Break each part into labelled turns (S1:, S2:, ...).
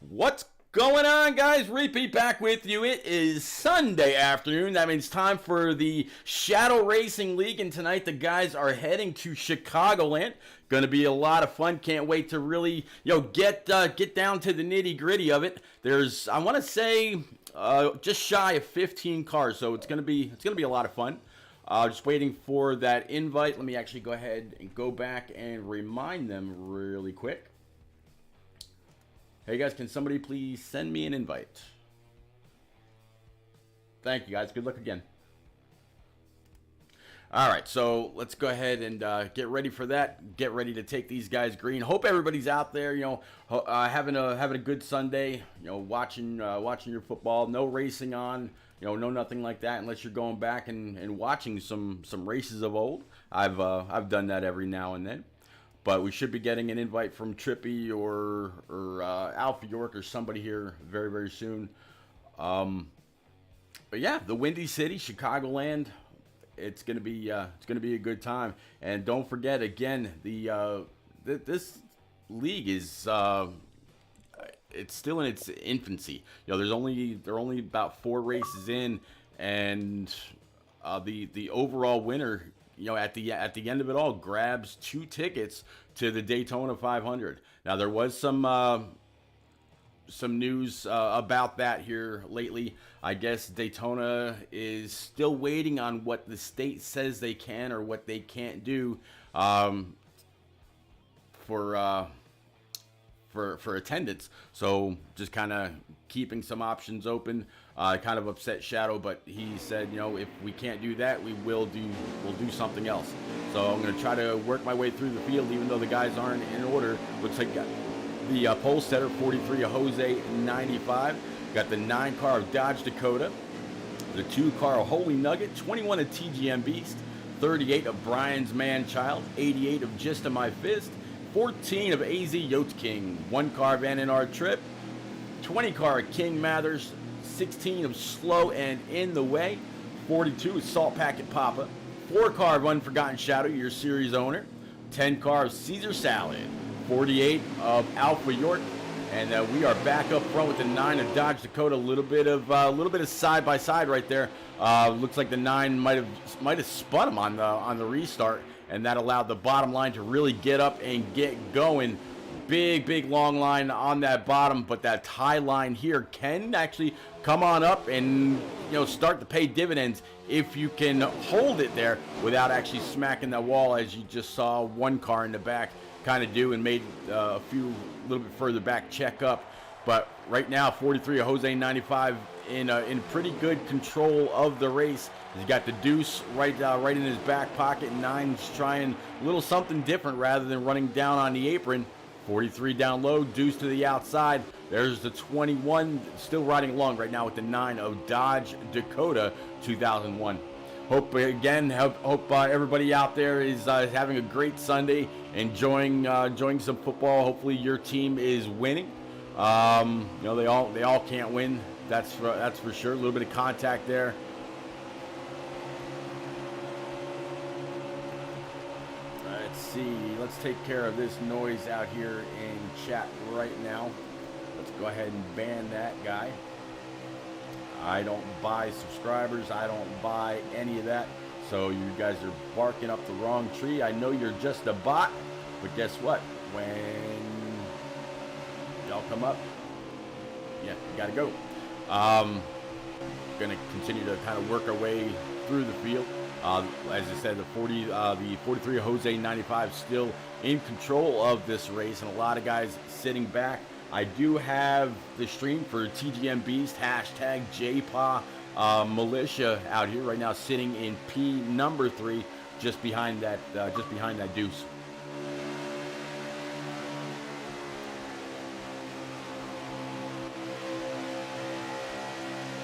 S1: What's going on, guys? Repeat back with you. It is Sunday afternoon. That means time for the Shadow Racing League, and tonight the guys are heading to Chicagoland. Going to be a lot of fun. Can't wait to really, get down to the nitty gritty of it. There's, I want to say, just shy of 15 cars, so it's gonna be a lot of fun. Just waiting for that invite. Let me actually go ahead and go back and remind them really quick. Hey guys, can somebody please send me an invite? Thank you guys. Good luck again. All right, so let's go ahead and get ready for that. Get ready to take these guys green. Hope everybody's out there, having a good Sunday. Watching your football. No racing on. No nothing like that unless you're going back and watching some races of old. I've done that every now and then. But we should be getting an invite from Trippy or Alpha York or somebody here very, very soon. But yeah, the Windy City, Chicagoland. It's gonna be a good time. And don't forget, again, this league is it's still in its infancy. There are only about 4 races in, and the overall winner, at the end of it all, grabs 2 tickets to the Daytona 500. Now, there was some news about that here lately. I guess Daytona is still waiting on what the state says they can or what they can't do for attendance. So just kind of keeping some options open. Kind of upset Shadow, but he said, if we can't do that, we'll do something else. So I'm going to try to work my way through the field, even though the guys aren't in order. Looks like the pole setter, 43 of Jose 95. Got the 9 car of Dodge Dakota, the 2 car of Holy Nugget, 21 of TGM Beast, 38 of Brian's Man-Child, 88 of Just of My Fist, 14 of AZ Yotes King, 1 car of NNR Trip, 20 car of King Mathers, 16 of Slow and In the Way, 42 of Salt Packet Papa, 4 car of Unforgotten Shadow, your series owner, 10 car of Caesar Salad, 48 of Alpha York, and we are back up front with the 9 of Dodge Dakota. A little bit of side by side right there. Looks like the 9 might have spun him on the restart, and that allowed the bottom line to really get up and get going. Big long line on that bottom, but that high line here can actually come on up and start to pay dividends if you can hold it there without actually smacking that wall, as you just saw 1 car in the back kind of do, and made a little bit further back check up. But right now, 43 of Jose 95 in pretty good control of the race. He's got the deuce right in his back pocket. 9's trying a little something different rather than running down on the apron. 43 down low, deuce to the outside. There's the 21 still riding along right now with the 9 of Dodge Dakota 2001. Hope everybody out there is having a great Sunday, enjoying some football. Hopefully your team is winning. They all can't win. That's for sure. A little bit of contact there. Let's take care of this noise out here in chat right now. Let's go ahead and ban that guy. I don't buy subscribers. I don't buy any of that. So you guys are barking up the wrong tree. I know you're just a bot, but guess what? When y'all come up, yeah, you gotta go. Gonna continue to kind of work our way through the field. As I said, the 43 Jose 95 still in control of this race, and a lot of guys sitting back. I do have the stream for TGM Beast, hashtag JPA Militia out here right now, sitting in P number 3, just behind that deuce.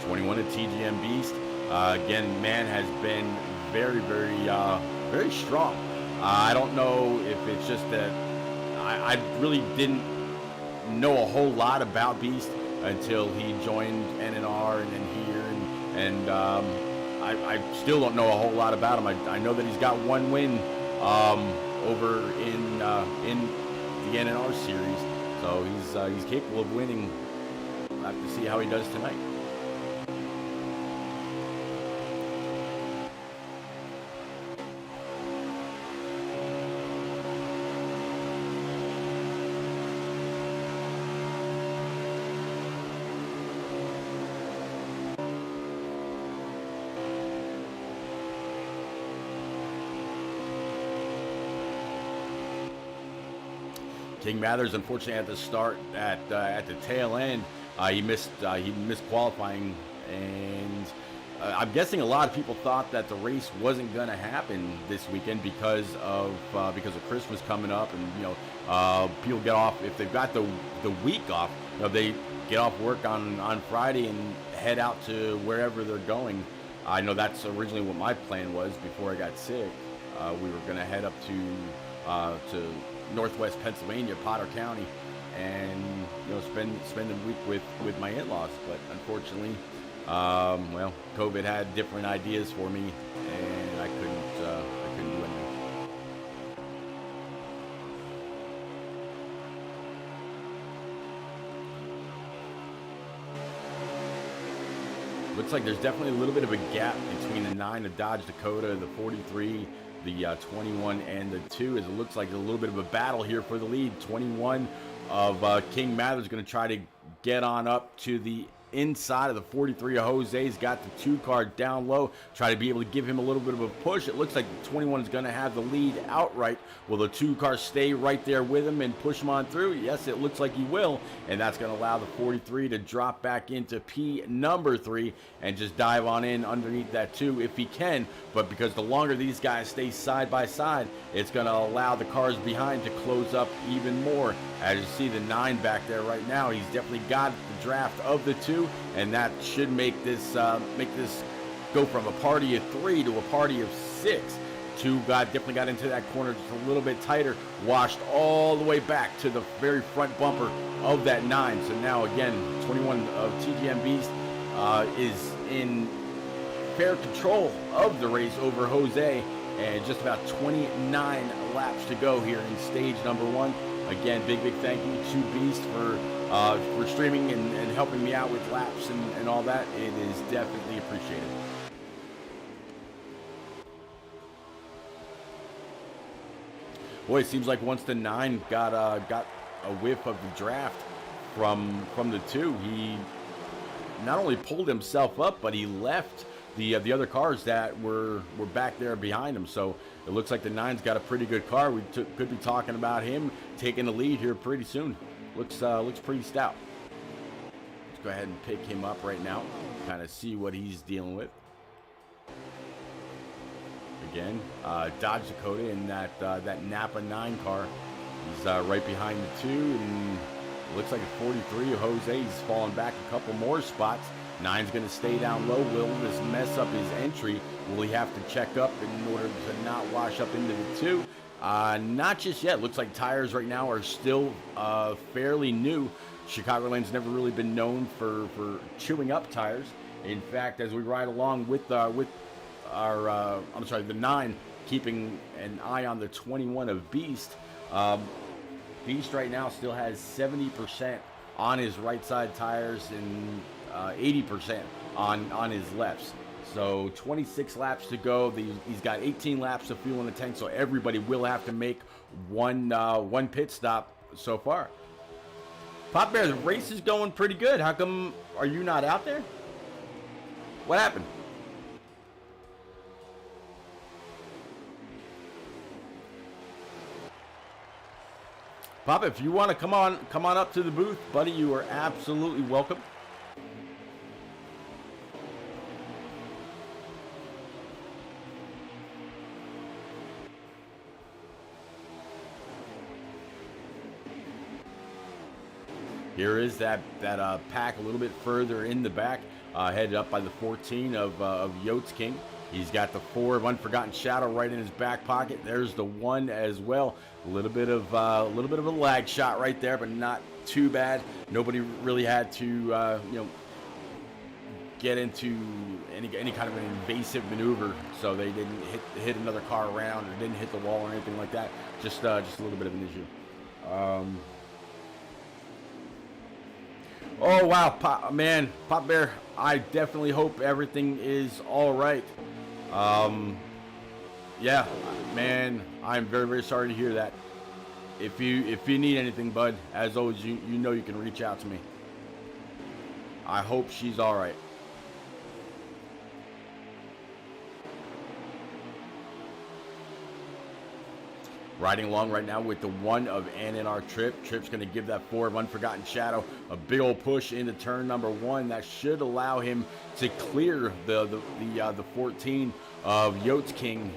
S1: #21 at TGM Beast. Again, man has been very strong. I don't know if it's just that I really didn't know a whole lot about Beast until he joined NNR and then here, and I still don't know a whole lot about him. I know that he's got 1 win over in the NNR series, so he's capable of winning have to see how he does tonight. King Mathers, unfortunately, at the start, at the tail end, he missed qualifying, and I'm guessing a lot of people thought that the race wasn't going to happen this weekend because of Christmas coming up, and people get off if they've got the week off. They get off work on Friday and head out to wherever they're going. I know that's originally what my plan was before I got sick. We were going to head up to Northwest Pennsylvania, Potter County, and spend the week with my in-laws. But unfortunately, COVID had different ideas for me, and I couldn't do anything. Looks like there's definitely a little bit of a gap between the 9, the Dodge Dakota, the 43, the 21, and the 2, as it looks like a little bit of a battle here for the lead. 21 of King Mathers going to try to get on up to the inside of the 43 of Jose. He's got the 2 car down low, try to be able to give him a little bit of a push. It looks like the 21 is going to have the lead outright. Will the 2 car stay right there with him and push him on through? Yes, it looks like he will, and that's going to allow the 43 to drop back into P number 3 and just dive on in underneath that 2 if he can. But because the longer these guys stay side by side, it's going to allow the cars behind to close up even more. As you see the 9 back there right now, he's definitely got the draft of the 2, and that should make this go from a party of 3 to a party of 6. 2 definitely got into that corner just a little bit tighter, washed all the way back to the very front bumper of that 9. So now again, 21 of TGM Beast is in fair control of the race over Jose, and just about 29 laps to go here in stage number 1. Again, big thank you to Beast for streaming and helping me out with laps and all that. It is definitely appreciated. Boy, it seems like once the 9 got a whiff of the draft from the 2, he not only pulled himself up, but he left the other cars that were back there behind him. So it looks like the 9's got a pretty good car. We could be talking about him taking the lead here pretty soon. Looks pretty stout. Let's go ahead and pick him up right now, kind of see what he's dealing with. Again, Dodge Dakota in that Napa 9 car. He's right behind the 2, and looks like a 43 of Jose. He's falling back a couple more spots. 9's going to stay down low. Will this mess up his entry? Will he have to check up in order to not wash up into the 2? Not just yet. Looks like tires right now are still fairly new. Chicagoland's never really been known for chewing up tires. In fact, as we ride along with the 9, keeping an eye on the 21 of Beast. Beast right now still has 70% on his right side tires and 80% on his lefts. So 26 laps to go. He's got 18 laps of fuel in the tank, so everybody will have to make one pit stop so far. Pop Bear, the race is going pretty good. How come are you not out there? What happened? Pop, if you want to come on up to the booth, buddy, you are absolutely welcome. Here is that pack a little bit further in the back, headed up by the 14 of Yotes King. He's got the 4 of Unforgotten Shadow right in his back pocket. There's the 1 as well. A little bit of a lag shot right there, but not too bad. Nobody really had to get into any kind of an invasive maneuver, so they didn't hit another car around or didn't hit the wall or anything like that. Just a little bit of an issue. Oh wow, man, Pop Bear. I definitely hope everything is all right. Um, yeah, man, I'm very very sorry to hear that. If you need anything, bud, as always, you know you can reach out to me. I hope she's all right. Riding along right now with the 1 of NNR Trip. Trip's going to give that 4 of Unforgotten Shadow a big old push into turn number 1. That should allow him to clear the 14 of Yotes King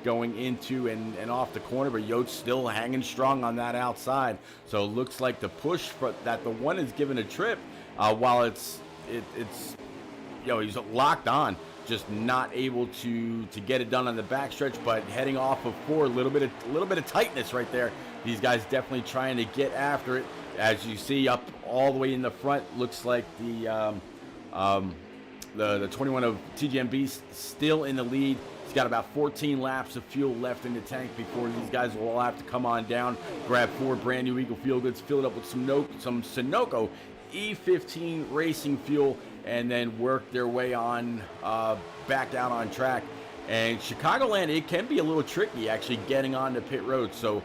S1: going into and off the corner, but Yotes still hanging strong on that outside. So it looks like the push that the 1 is given a Trip, while it's he's locked on, just not able to get it done on the backstretch, but heading off of 4, a little bit of tightness right there. These guys definitely trying to get after it. As you see up all the way in the front, looks like the 21 of TGMB still in the lead. He's got about 14 laps of fuel left in the tank before these guys will all have to come on down, grab 4 brand new Eagle Fuel Goods, fill it up with some Sunoco E15 racing fuel, and then work their way on back out on track. And Chicagoland, it can be a little tricky actually getting onto pit road, so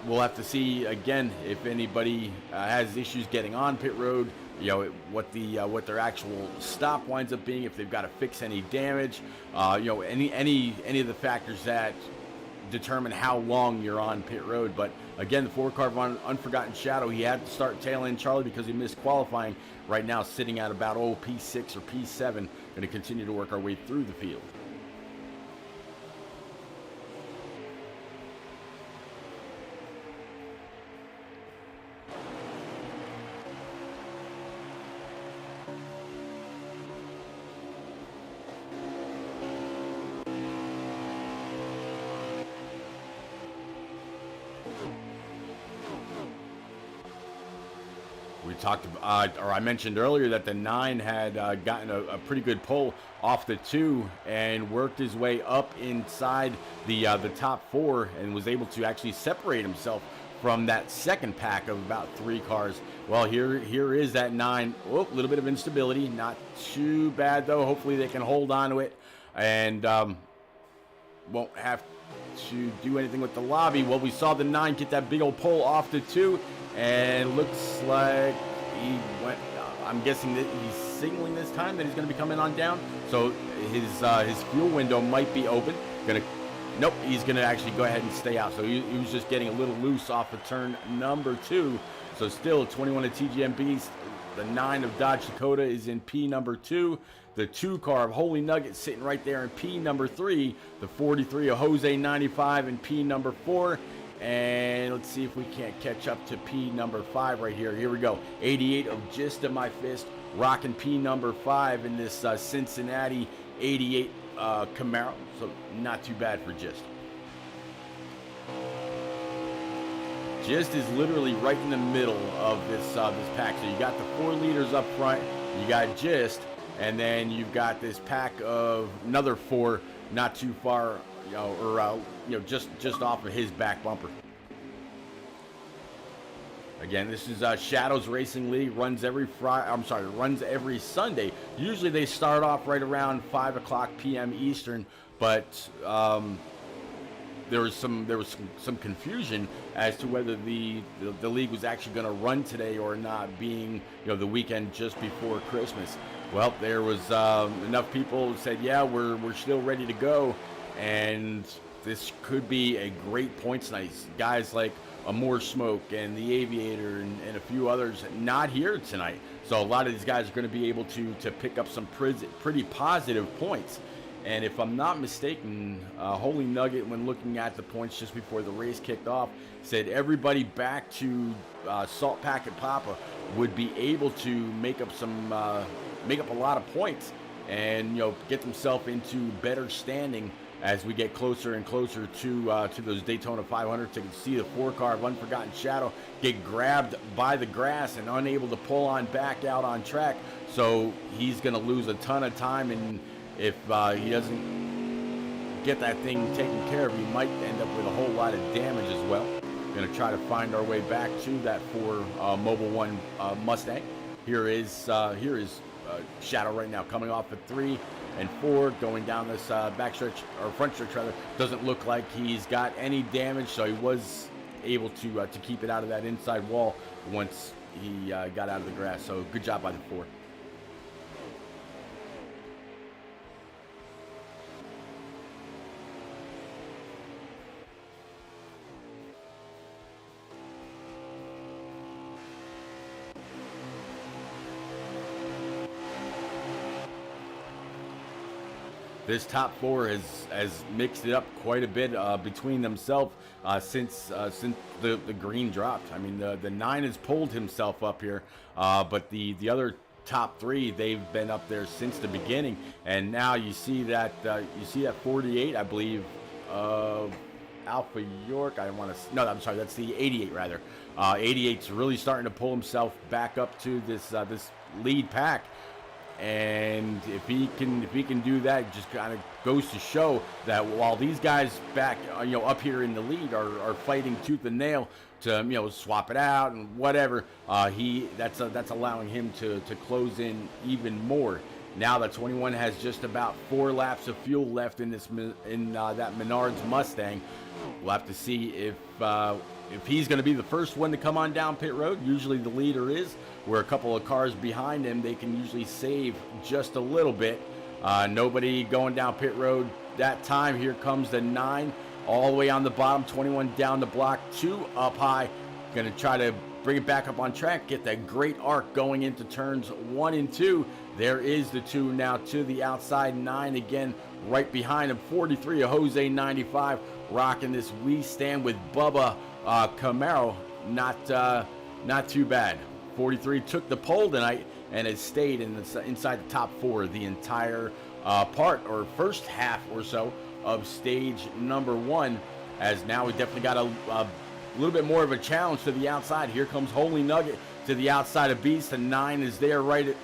S1: we'll have to see again if anybody has issues getting on pit road, what their actual stop winds up being, if they've got to fix any damage, any of the factors that determine how long you're on pit road. But again, the 4 car of Unforgotten Shadow, he had to start tail end Charlie because he missed qualifying. Right now sitting at about P6 or P7. Going to continue to work our way through the field. We talked, or I mentioned earlier that the 9 had gotten a pretty good pull off the 2 and worked his way up inside the top 4 and was able to actually separate himself from that second pack of about 3 cars. Well, here is that 9. Oh, a little bit of instability, not too bad though. Hopefully they can hold on to it and won't have to do anything with the lobby. Well, we saw the 9 get that big old pull off the 2. And looks like he went, I'm guessing that he's signaling this time that he's going to be coming on down. So his fuel window might be open. Nope, he's going to actually go ahead and stay out. So he was just getting a little loose off of turn number 2. So still 21 of TGMBs. The 9 of Dodge Dakota is in P number 2. The 2 car of Holy Nugget sitting right there in P number 3. The 43 of Jose 95 in P number 4. And let's see if we can't catch up to P number 5 right here. Here we go. 88 of Just in My Fist, rocking P number 5 in this Cincinnati 88 Camaro. So not too bad for Just. Just is literally right in the middle of this pack. So you got the 4 leaders up front. You got Just, and then you've got this pack of another 4 not too far, just off of his back bumper. Again, this is Shadows Racing League. Runs every Sunday. Usually they start off right around 5:00 p.m. Eastern, but there was some confusion as to whether the league was actually going to run today or not, being the weekend just before Christmas. Well, there was enough people who said, yeah, we're still ready to go, and this could be a great points night. Guys like More Smoke and the Aviator and a few others not here tonight. So a lot of these guys are going to be able to pick up some pretty positive points. And if I'm not mistaken, Holy Nugget, when looking at the points just before the race kicked off, said everybody back to Salt Packet Papa would be able to make up a lot of points and get themselves into better standing as we get closer and closer to those Daytona 500. So you can see the 4 car of Unforgotten Shadow get grabbed by the grass and unable to pull on back out on track. So he's going to lose a ton of time, and if he doesn't get that thing taken care of, he might end up with a whole lot of damage as well. Going to try to find our way back to that 4 Mobile 1 Mustang. Here is Shadow right now coming off at 3 and 4, going down this backstretch or front stretch rather. Doesn't look like he's got any damage, so he was able to keep it out of that inside wall once he got out of the grass. So good job by the 4. This top 4 has mixed it up quite a bit between themselves since the green dropped. I mean, the 9 has pulled himself up here, but the other top 3, they've been up there since the beginning. And now you see that 48, I believe, Alpha York. I want to no, I'm sorry, that's the 88 rather. 88's really starting to pull himself back up to this this lead pack. And if he can do that, it just kind of goes to show that while these guys back up here in the lead are fighting tooth and nail to swap it out and whatever, that's allowing him to close in even more. Now that 21 has just about 4 laps of fuel left in that Menards Mustang. We'll have to see if he's going to be the first one to come on down pit road. Usually the leader is. Where a couple of cars behind him, they can usually save just a little bit. Nobody going down pit road that time. Here comes the 9 all the way on the bottom, 21 down the block, 2 up high. Going to try to bring it back up on track, get that great arc going into turns 1 and 2. There is the 2 now to the outside, 9 again right behind him, 43, a Jose 95, rocking this We Stand with Bubba Camaro. Not too bad. 43 took the pole tonight and has stayed inside the top 4 the entire part or first half or so of stage number 1. As now we definitely got a little bit more of a challenge to the outside. Here comes Holy Nugget to the outside of Beast. The 9 is there right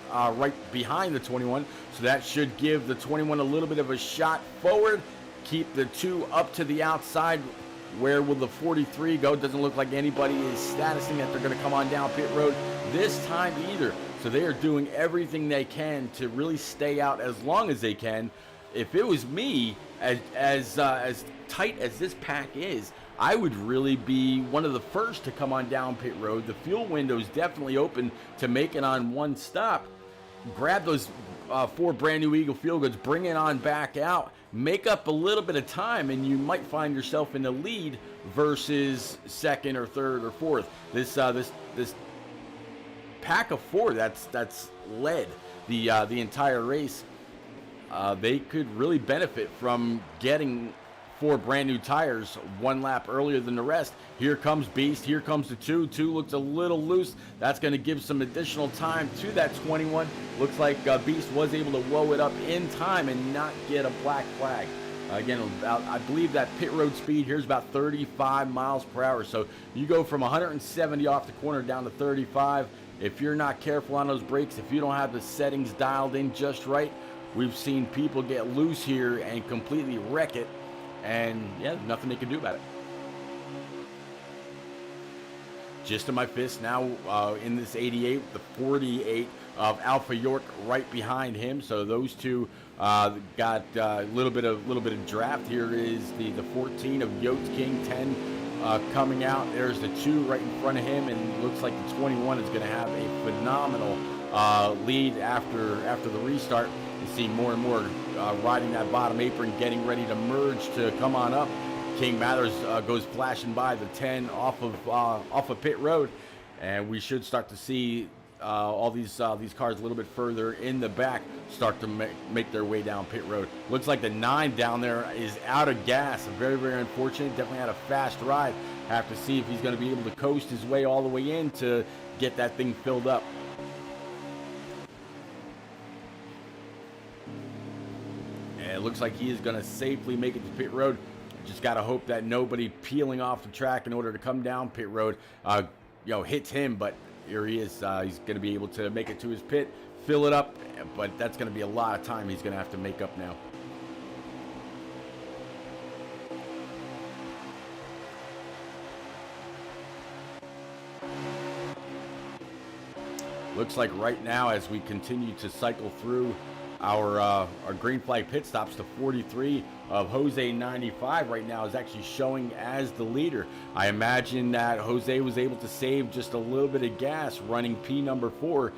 S1: behind the 21, so that should give the 21 a little bit of a shot forward. Keep the 2 up to the outside. Where will the 43 go? Doesn't look like anybody is statusing that they're going to come on down pit road this time either. So they are doing everything they can to really stay out as long as they can. If it was me, as tight as this pack is, I would really be one of the first to come on down pit road. The fuel window is definitely open to make it on one stop. Grab those 4 brand new Eagle Fuel Goods, bring it on back out, make up a little bit of time, and you might find yourself in the lead versus second or third or fourth. This pack of 4 that's led the entire race, they could really benefit from getting 4 brand new tires 1 lap earlier than the rest. Here comes Beast. Here comes the 2. 2 looks a little loose. That's going to give some additional time to that 21. Looks like Beast was able to woe it up in time and not get a black flag. Again, I believe that pit road speed here is about 35 miles per hour. So you go from 170 off the corner down to 35. If you're not careful on those brakes, if you don't have the settings dialed in just right, we've seen people get loose here and completely wreck it. And yeah, nothing they can do about it. Just to my fist now in this 88, the 48 of Alpha York right behind him. So those 2 got a little bit of draft. Here is the 14 of Yotes King, 10 coming out. There's the 2 right in front of him, and it looks like the 21 is going to have a phenomenal lead after the restart. You see more and more riding that bottom apron, getting ready to merge to come on up. King Mathers goes flashing by the 10 off of pit road, and we should start to see all these cars a little bit further in the back start to make their way down pit road. Looks like the 9 down there is out of gas. Very, very unfortunate. Definitely had a fast ride. Have to see if he's going to be able to coast his way all the way in to get that thing filled up. And it looks like he is going to safely make it to pit road. Just got to hope that nobody peeling off the track in order to come down pit road hits him, but here he is. He's going to be able to make it to his pit, fill it up, but that's going to be a lot of time he's going to have to make up now. Looks like right now, as we continue to cycle through our green flag pit stops, the 43 of Jose 95 right now is actually showing as the leader. I imagine that Jose was able to save just a little bit of gas running P number 4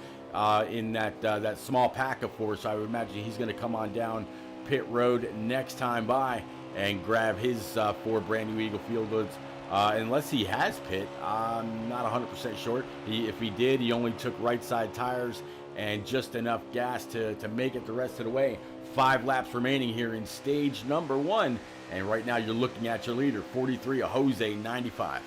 S1: in that small pack of 4. So I would imagine he's going to come on down pit road next time by and grab his 4 brand new Eagle Field Goods. Unless he has pit, I'm not 100% sure. If he did, he only took right side tires and just enough gas to make it the rest of the way. 5 laps remaining here in stage number 1, and right now you're looking at your leader, 43 of Jose 95.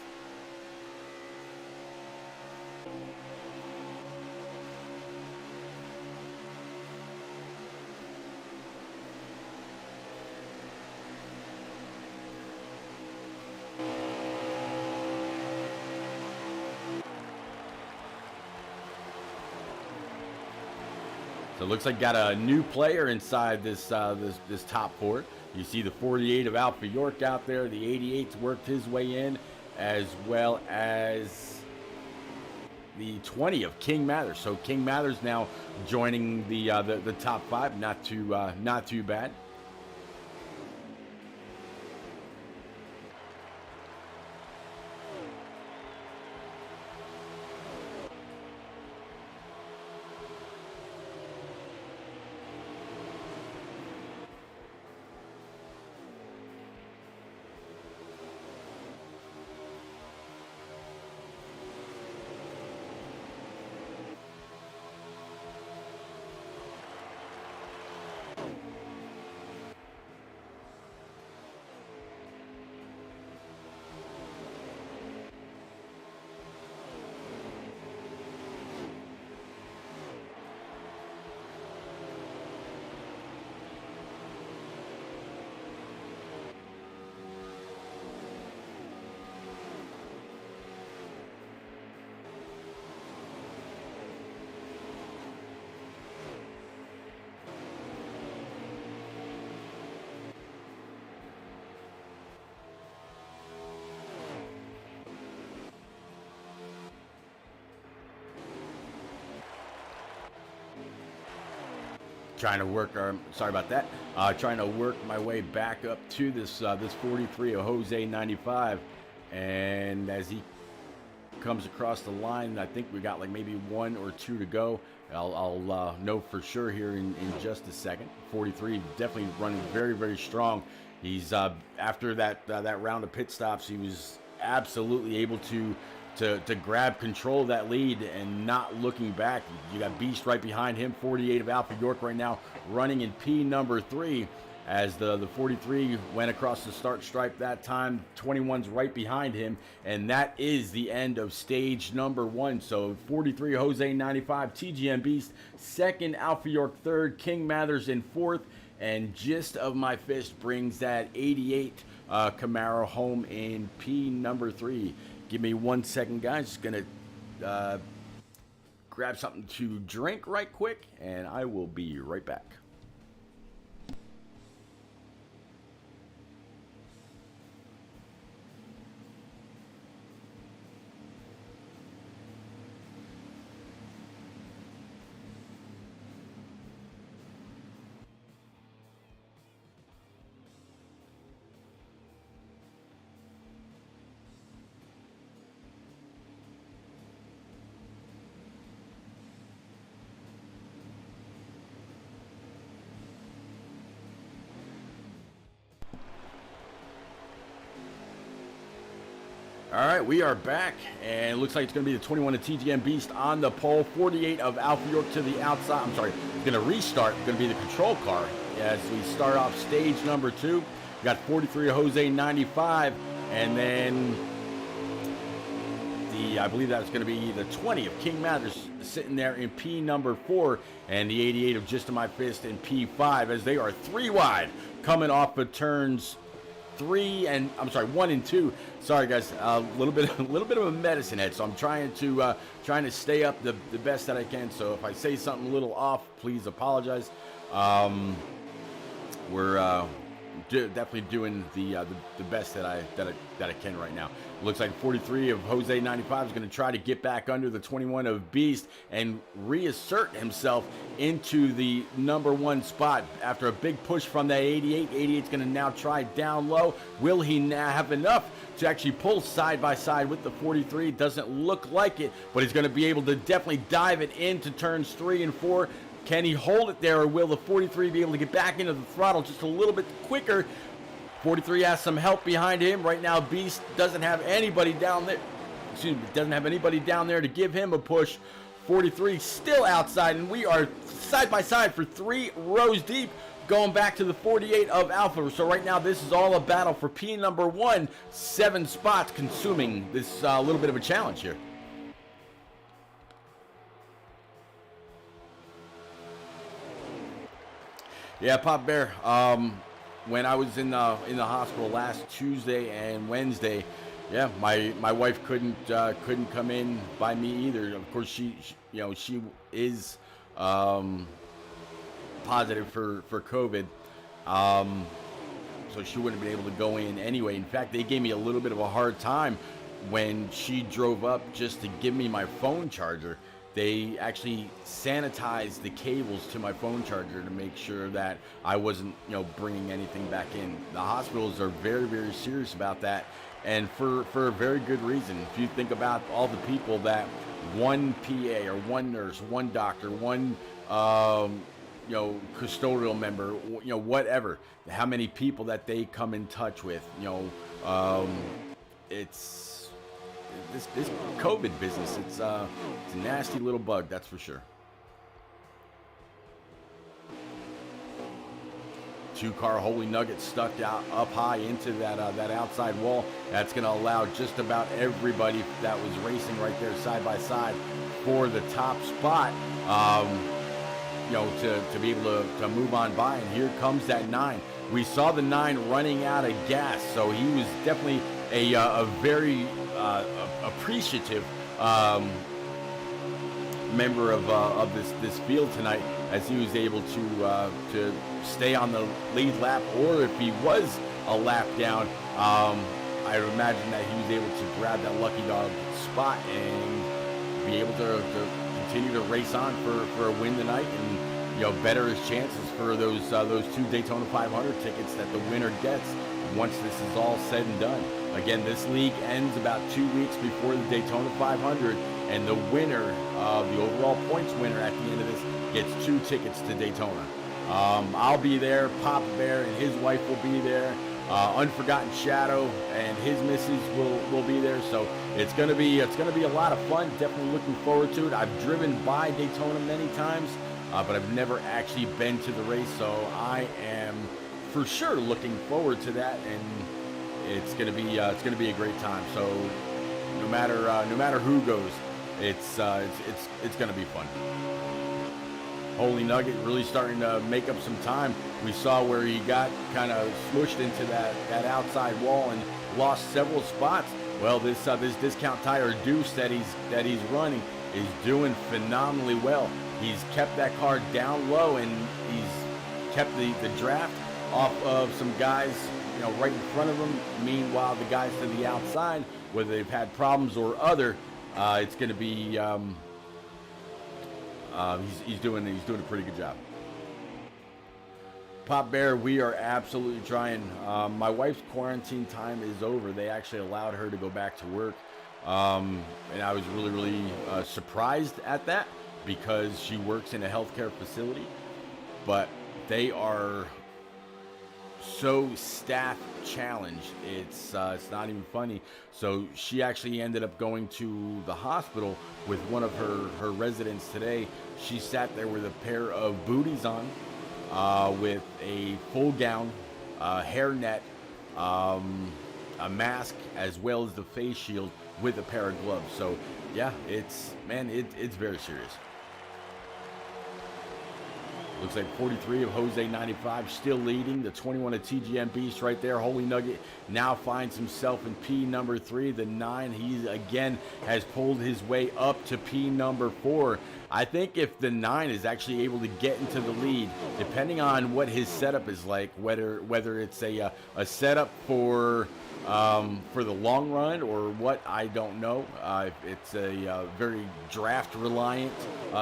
S1: So it looks like got a new player inside this this top 4. You see the 48 of Alpha York out there. The 88's worked his way in, as well as the 20 of King Mathers. So King Mathers now joining the top 5. Not too bad. Trying to work sorry about that. Trying to work my way back up to this 43 of Jose 95, and as he comes across the line, I think we got like maybe 1 or 2 to go. I'll know for sure here in just a second. 43 definitely running very, very strong. He's after that round of pit stops, he was absolutely able to grab control of that lead and not looking back. You got Beast right behind him, 48 of Alpha York right now running in P number 3, as the 43 went across the start stripe that time. 21's right behind him, and that is the end of stage number 1. So 43 Jose 95, TGM Beast second, Alpha York third, King Mathers in 4th, and Gist of My Fist brings that 88 Camaro home in P number 3. Give me 1 second, guys. Just gonna grab something to drink right quick, and I will be right back. All right, we are back, and it looks like it's going to be the 21 of TGM Beast on the pole, 48 of Alpha York to the outside. I'm sorry, going to restart. Going to be the control car as we start off stage number 2. We got 43 of Jose 95, and then I believe that's going to be the 20 of King Mathers sitting there in P number 4, and the 88 of Just of My Fist in P5, as they are 3 wide coming off of turns 1 and 2. Sorry guys, a little bit of a medicine head, so I'm trying to stay up the best that I can. So if I say something a little off, please apologize. We're definitely doing the best that I can right now. Looks like 43 of Jose 95 is going to try to get back under the 21 of Beast and reassert himself into the #1 spot after a big push from that 88. 88's going to now try down low. Will he now have enough to actually pull side by side with the 43? Doesn't look like it, but he's going to be able to definitely dive it into turns 3 and 4. Can he hold it there, or will the 43 be able to get back into the throttle just a little bit quicker? 43 has some help behind him. Right now, Beast doesn't have anybody down there. Excuse me, doesn't have anybody down there to give him a push. 43 still outside, and we are side by side for 3 rows deep, going back to the 48 of Alpha. So right now, this is all a battle for P1, 7 spots consuming this little bit of a challenge here. Yeah, Pop Bear. When I was in the hospital last Tuesday and Wednesday, yeah, my wife couldn't come in by me either. Of course, she is positive for COVID, so she wouldn't have been able to go in anyway. In fact, they gave me a little bit of a hard time when she drove up just to give me my phone charger. They actually sanitized the cables to my phone charger to make sure that I wasn't, bringing anything back in. The hospitals are very, very serious about that, and for a very good reason. If you think about all the people that one PA or one nurse, one doctor, one custodial member, whatever, how many people that they come in touch with, it's this COVID business. It's a nasty little bug, that's for sure. 2-car Holy Nugget stuck out up high into that outside wall. That's going to allow just about everybody that was racing right there side by side for the top spot, to be able to move on by. And here comes that 9. We saw the 9 running out of gas, so he was definitely a very appreciative member of this field tonight, as he was able to stay on the lead lap, or if he was a lap down, I would imagine that he was able to grab that lucky dog spot and be able to continue to race on for a win tonight, and better his chances for those 2 Daytona 500 tickets that the winner gets once this is all said and done. Again, this league ends about 2 weeks before the Daytona 500, and the winner, the overall points winner at the end of this, gets 2 tickets to Daytona. I'll be there. Papa Bear and his wife will be there. Unforgotten Shadow and his missus will be there. So it's gonna be a lot of fun. Definitely looking forward to it. I've driven by Daytona many times, but I've never actually been to the race. So I am for sure looking forward to that, and it's gonna be a great time. So no matter who goes, it's gonna be fun. Holy Nugget really starting to make up some time. We saw where he got kind of smushed into that outside wall and lost several spots. Well, this discount tire Deuce that he's running is doing phenomenally well. He's kept that car down low, and he's kept the draft off of some guys right in front of him. Meanwhile, the guys to the outside, whether they've had problems or other, it's going to be he's doing a pretty good job. Pop Bear, we are absolutely trying. My wife's quarantine time is over. They actually allowed her to go back to work, and I was really surprised at that, because she works in a healthcare facility, but they are so staff challenged, it's not even funny. So she actually ended up going to the hospital with one of her residents today. She sat there with a pair of booties on, with a full gown, hairnet, a mask, as well as the face shield with a pair of gloves. So yeah, it's very serious. Looks like 43 of Jose 95 still leading. The 21 of TGM Beast right there. Holy Nugget now finds himself in P number 3. The 9, he again has pulled his way up to P number 4. I think if the 9 is actually able to get into the lead, depending on what his setup is like, whether it's a setup for the long run or what, I don't know. If it's a very draft reliant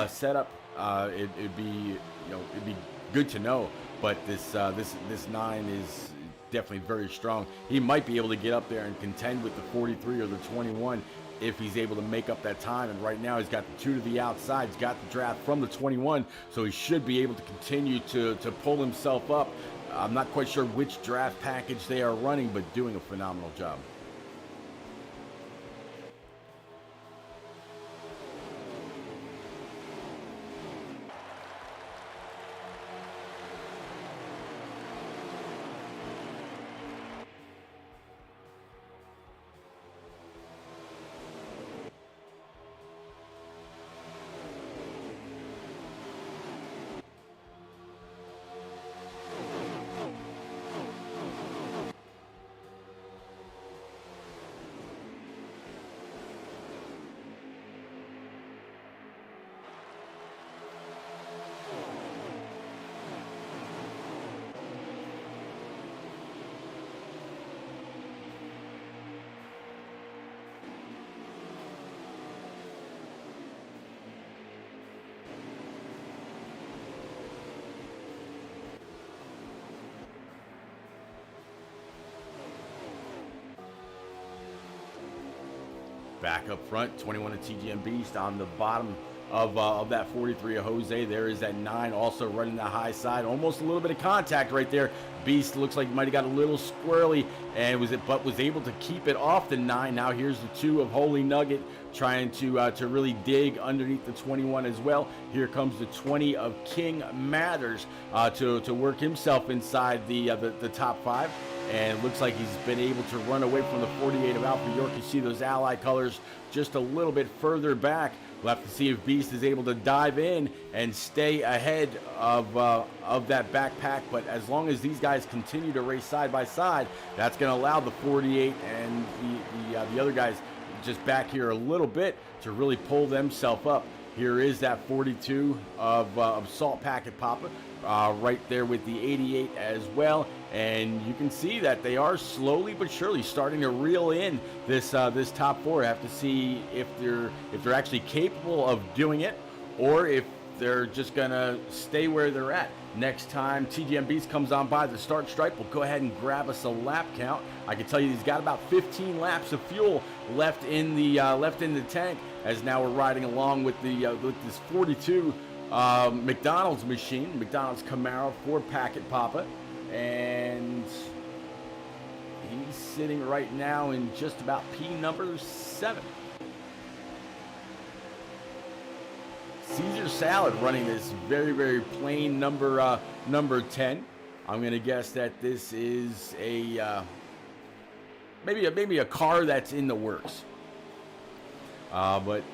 S1: setup, it'd be, it'd be good to know. But this 9 is definitely very strong. He might be able to get up there and contend with the 43 or the 21 if he's able to make up that time. And right now he's got the 2 to the outside. He's got the draft from the 21, so he should be able to continue to pull himself up. I'm not quite sure which draft package they are running, but doing a phenomenal job. Back up front, 21 of TGM Beast on the bottom of that 43 of Jose. There is that 9 also running the high side. Almost a little bit of contact right there. Beast looks like he might have got a little squirrely and was able to keep it off the 9. Now here's the 2 of Holy Nugget trying to really dig underneath the 21 as well. Here comes the 20 of King Matters to work himself inside the top 5. And it looks like he's been able to run away from the 48 of Alpha York. You see those ally colors just a little bit further back. We'll have to see if Beast is able to dive in and stay ahead of that backpack. But as long as these guys continue to race side by side, that's going to allow the 48 and the other guys just back here a little bit to really pull themselves up. Here is that 42 of Salt Packet Papa. Right there with the 88 as well, and you can see that they are slowly but surely starting to reel in this top 4. I have to see if they're actually capable of doing it, or if they're just gonna stay where they're at. Next time TGM Beast comes on by the start stripe, we'll go ahead and grab us a lap count. I can tell you he's got about 15 laps of fuel left in the tank, as now we're riding along with with this 42. McDonald's machine, McDonald's Camaro 4 Packet Papa, and he's sitting right now in just about P number 7. Caesar Salad running this very, very plain number 10. I'm gonna guess that this is a maybe a car that's in the works. But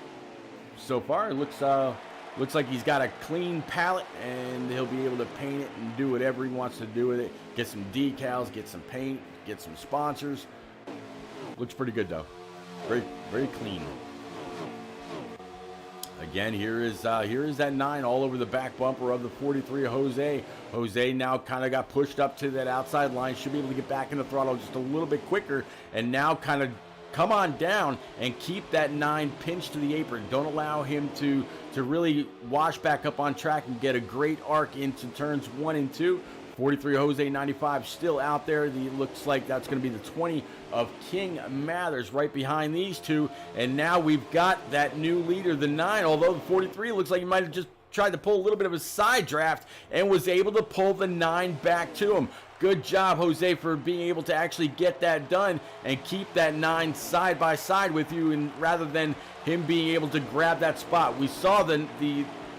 S1: so far it looks like he's got a clean palette, and he'll be able to paint it and do whatever he wants to do with it. Get some decals, get some paint, get some sponsors. Looks pretty good though. Very, very clean. Again, here is that 9 all over the back bumper of the 43 of Jose. Jose now kind of got pushed up to that outside line. Should be able to get back in the throttle just a little bit quicker, and now kind of come on down and keep that 9 pinched to the apron. Don't allow him to really wash back up on track and get a great arc into turns 1 and 2. 43 Jose 95 still out there. Looks like that's going to be the 20 of King Mathers right behind these two. And now we've got that new leader, the 9, although the 43 looks like he might have just tried to pull a little bit of a side draft and was able to pull the 9 back to him. Good job, Jose, for being able to actually get that done and keep that 9 side by side with you, and rather than him being able to grab that spot. We saw the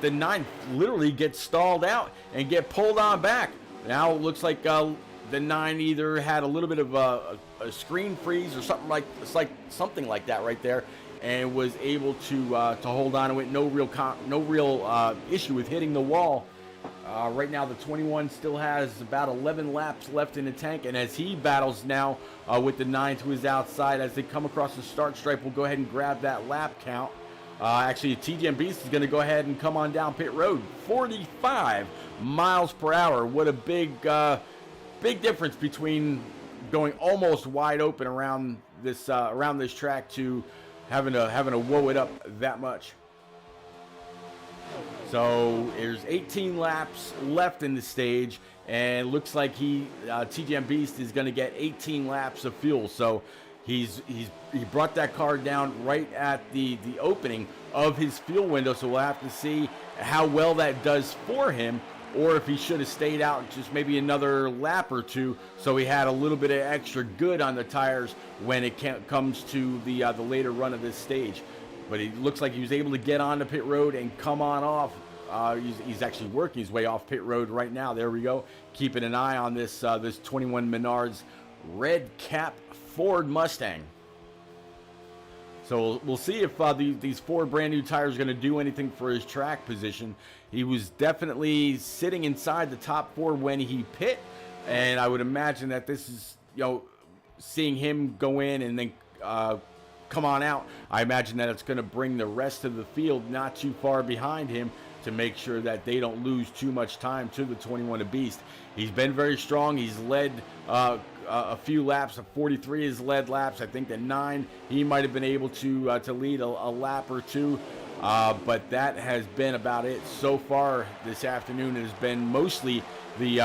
S1: 9 literally get stalled out and get pulled on back. Now it looks like the 9 either had a little bit of a screen freeze or something like that right there, and was able to hold on to it. No real issue with hitting the wall. Right now, the 21 still has about 11 laps left in the tank, and as he battles now with the 9 to his outside, as they come across the start stripe, we'll go ahead and grab that lap count. Actually, TGM Beast is going to go ahead and come on down pit road. 45 miles per hour. What a big difference between going almost wide open around this track to having to whoa it up that much. So there's 18 laps left in the stage, and it looks like TGM Beast is going to get 18 laps of fuel. So he brought that car down right at the opening of his fuel window. So we'll have to see how well that does for him, or if he should have stayed out just maybe another lap or two, so he had a little bit of extra good on the tires when it comes to the later run of this stage. But it looks like he was able to get on the pit road and come on off. He's actually working his way off pit road right now. There we go. Keeping an eye on this 21 Menards red cap Ford Mustang. So we'll see if these 4 brand new tires are going to do anything for his track position. He was definitely sitting inside the top 4 when he pit, and I would imagine that this is, seeing him go in and then come on out, I imagine that it's going to bring the rest of the field not too far behind him to make sure that they don't lose too much time to the 21 Beast. He's been very strong. He's led a few laps. 43 has led laps. I think that 9 he might have been able to lead a lap or two, but that has been about it so far this afternoon. It has been mostly the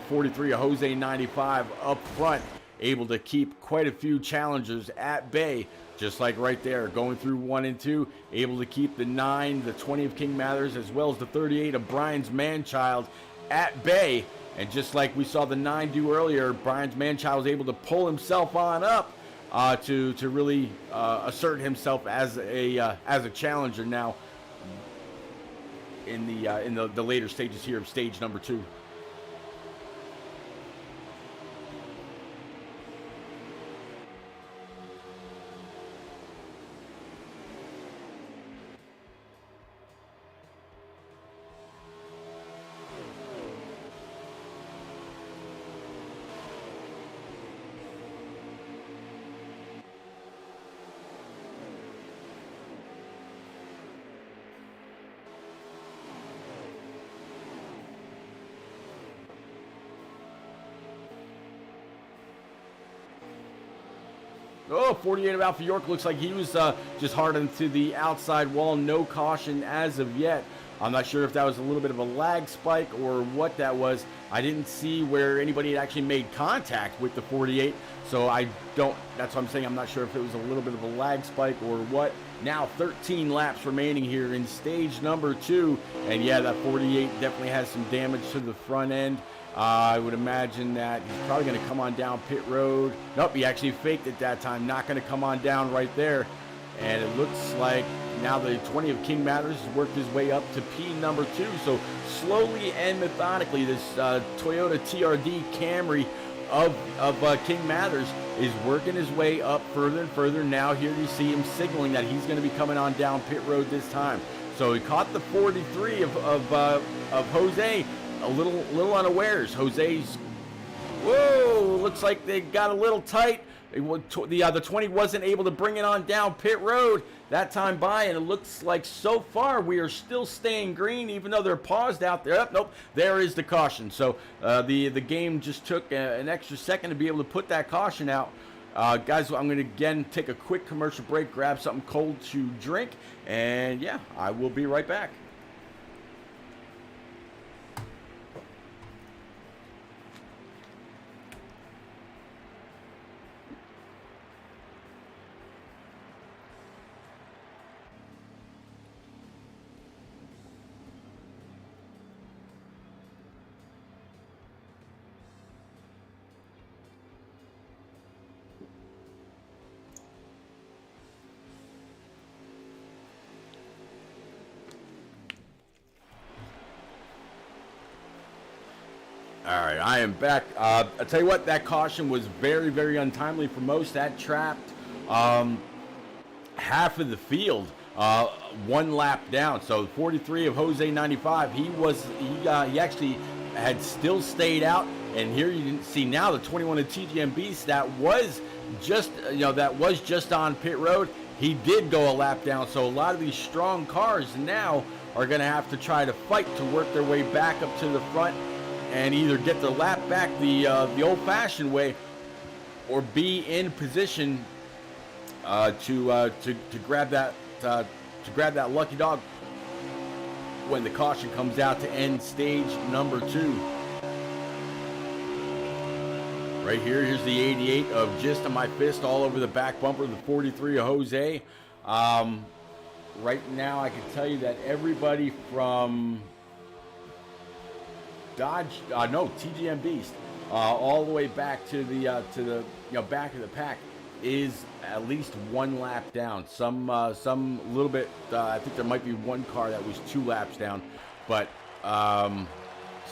S1: 43 Jose 95 up front, able to keep quite a few challengers at bay, just like right there, going through 1 and 2, able to keep the 9, the 20 of King Mathers, as well as the 38 of Brian's Manchild at bay. And just like we saw the 9 do earlier, Brian's Manchild was able to pull himself on up to really assert himself as a challenger now in the later stages here of stage number 2. Oh, 48 of Alpha York looks like he was just hard into the outside wall. No caution as of yet. I'm not sure if that was a little bit of a lag spike or what that was. I didn't see where anybody had actually made contact with the 48. So that's what I'm saying. I'm not sure if it was a little bit of a lag spike or what. Now 13 laps remaining here in stage number 2. And yeah, that 48 definitely has some damage to the front end. I would imagine that he's probably going to come on down pit road. Nope, he actually faked it that time. Not going to come on down right there. And it looks like now the 20 of King Mathers has worked his way up to P number 2. So slowly and methodically, this Toyota TRD Camry of King Mathers is working his way up further and further. Now here you see him signaling that he's going to be coming on down pit road this time. So he caught the 43 of Jose a little unawares. Jose's, whoa, looks like they got a little tight. The 20 wasn't able to bring it on down pit road that time by, and it looks like so far we are still staying green, even though they're paused out there. Nope, there is the caution. So the game just took an extra second to be able to put that caution out. Guys, I'm going to again take a quick commercial break, grab something cold to drink, and yeah, I will be right back. All right, I am back. I'll tell you what, that caution was very, very untimely for most. That trapped half of the field 1 lap down. So 43 of Jose 95, he actually had still stayed out. And here you can see now the 21 of TGM Beast that was just on pit road. He did go a lap down. So a lot of these strong cars now are going to have to try to fight to work their way back up to the front and either get the lap back the old-fashioned way or be in position to grab that lucky dog when the caution comes out to end stage number 2. Right here's the 88 of Just on My Fist all over the back bumper, the 43 of Jose. Right now, I can tell you that everybody from TGM Beast, all the way back to the back of the pack is at least 1 lap down. Some little bit. I think there might be one car that was 2 laps down, but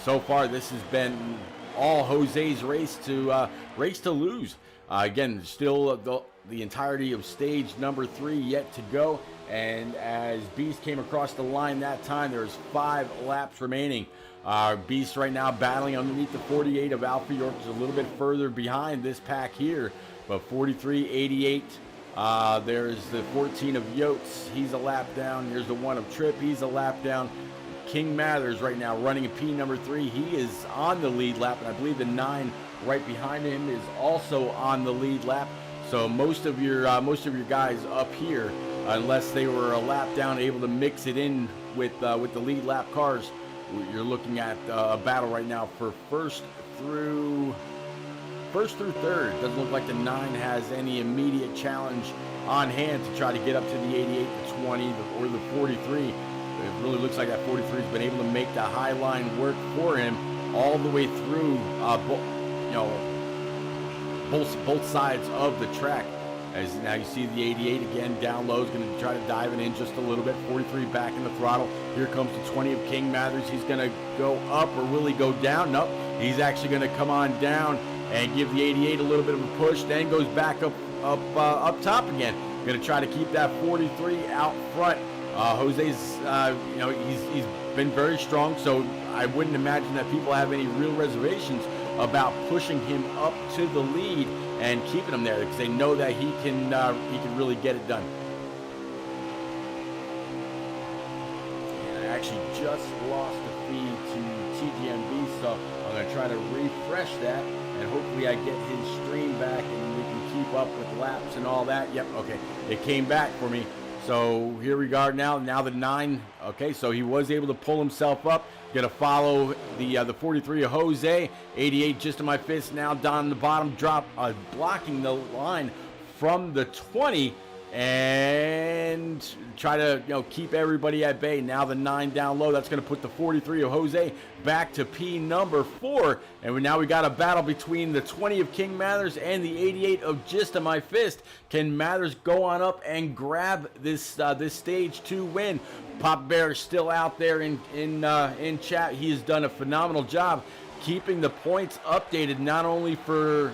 S1: so far this has been all Jose's race to lose. Again, still the entirety of stage number 3 yet to go. And as Beast came across the line that time, there's 5 laps remaining. Beast right now battling underneath the 48 of Alpha York, is a little bit further behind this pack here. But 43, 88, there's the 14 of Yotes, he's a lap down. Here's the 1 of Trip, he's a lap down. King Mathers right now running a P number 3. He is on the lead lap, and I believe the 9 right behind him is also on the lead lap. So most of your guys up here, unless they were a lap down, able to mix it in with the lead lap cars, you're looking at a battle right now for first through third. Doesn't look like the 9 has any immediate challenge on hand to try to get up to the 88, the 20, or the 43. It really looks like that 43 has been able to make the high line work for him all the way through, both sides of the track. As now you see the 88 again down low, is going to try to dive it in just a little bit. 43 back in the throttle. Here comes the 20 of King Mathers. He's going to go up, or will he go down? Nope. He's actually going to come on down and give the 88 a little bit of a push. Then goes back up top again. Going to try to keep that 43 out front. Jose's, he's been very strong, so I wouldn't imagine that people have any real reservations about pushing him up to the lead and keeping him there, because they know that he can really get it done. And I actually just lost the feed to TGMB, so I'm going to try to refresh that, and hopefully I get his stream back and we can keep up with laps and all that. Yep, okay, it came back for me. So here we are now the 9. Okay, so he was able to pull himself up. Going to follow the 43 of Jose. 88 Just in My Fist now down the bottom, blocking the line from the 20, and try to keep everybody at bay. Now the 9 down low. That's going to put the 43 of Jose back to P number 4, and now we got a battle between the 20 of King Mathers and the 88 of Just in My Fist. Can Mathers go on up and grab this stage 2 win? Pop Bear is still out there in chat. He has done a phenomenal job keeping the points updated, not only for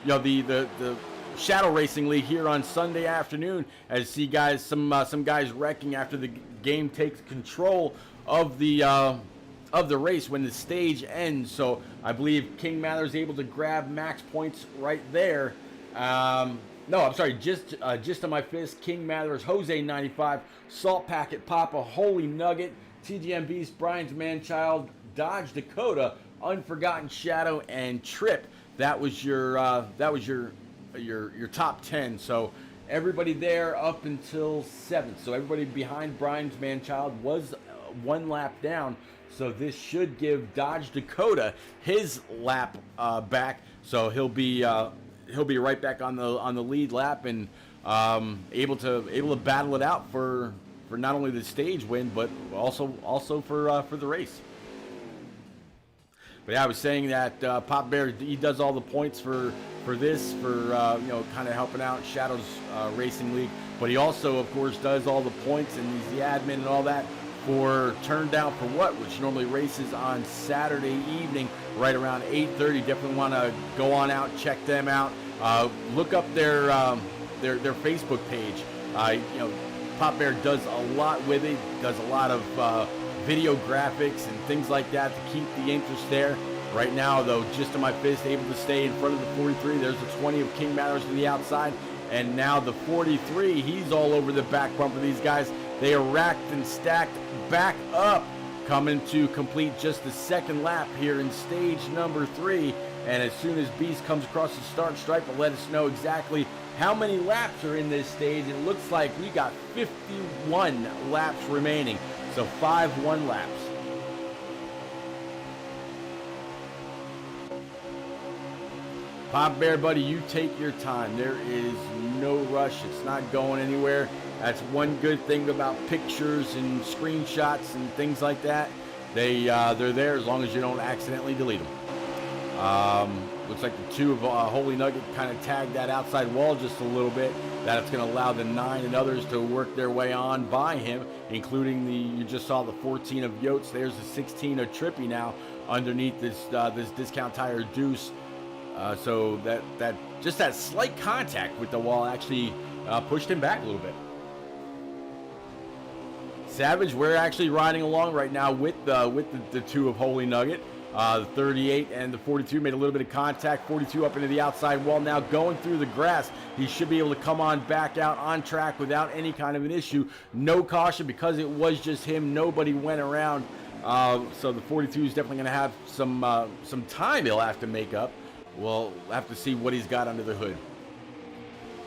S1: the Shadow Racing League here on Sunday afternoon, as you see guys, some guys wrecking after the game takes control of the race when the stage ends. So I believe King Mather is able to grab max points right there. No, I'm sorry, just on My Fist, King Mathers, Jose 95, Salt Packet, Papa, Holy Nugget, TGM Beast, Brian's Manchild, Dodge Dakota, Unforgotten Shadow, and Trip. That was your top 10. So everybody there up until 7th. So everybody behind Brian's Manchild was 1 lap down. So this should give Dodge Dakota his lap back. So he'll be right back on the lead lap and able to battle it out for not only the stage win, but also for the race. But yeah, I was saying that Pop Bear, he does all the points for this, kind of helping out Shadows Racing League. But he also, of course, does all the points, and he's the admin and all that for Turn Down for What, which normally races on Saturday evening right around 8:30. Definitely want to go on out, check them out. Look up their Facebook page. Pop Bear does a lot with it, does a lot of video graphics and things like that to keep the interest there. Right now, though, just to my fist, able to stay in front of the 43. There's the 20 of King Matters to the outside. And now the 43, he's all over the back bumper. These guys, they are racked and stacked back up, coming to complete just the second lap here in stage number 3. And as soon as Beast comes across the start stripe, will let us know exactly how many laps are in this stage. It looks like we got 51 laps remaining. So 5 laps. Pop Bear, buddy, you take your time. There is no rush. It's not going anywhere. That's one good thing about pictures and screenshots and things like that. They're there as long as you don't accidentally delete them. Looks like the 2 of Holy Nugget kind of tagged that outside wall just a little bit. That's going to allow the 9 and others to work their way on by him, including you just saw the 14 of Yotes. There's the 16 of Trippy now underneath this Discount Tire Deuce. So that just that slight contact with the wall actually pushed him back a little bit. Savage, we're actually riding along right now with the 2 of Holy Nugget. The 38 and the 42 made a little bit of contact. 42 up into the outside wall now, going through the grass. He should be able to come on back out on track without any kind of an issue. No caution because it was just him. Nobody went around. So the 42 is definitely going to have some time he'll have to make up. We'll have to see what he's got under the hood.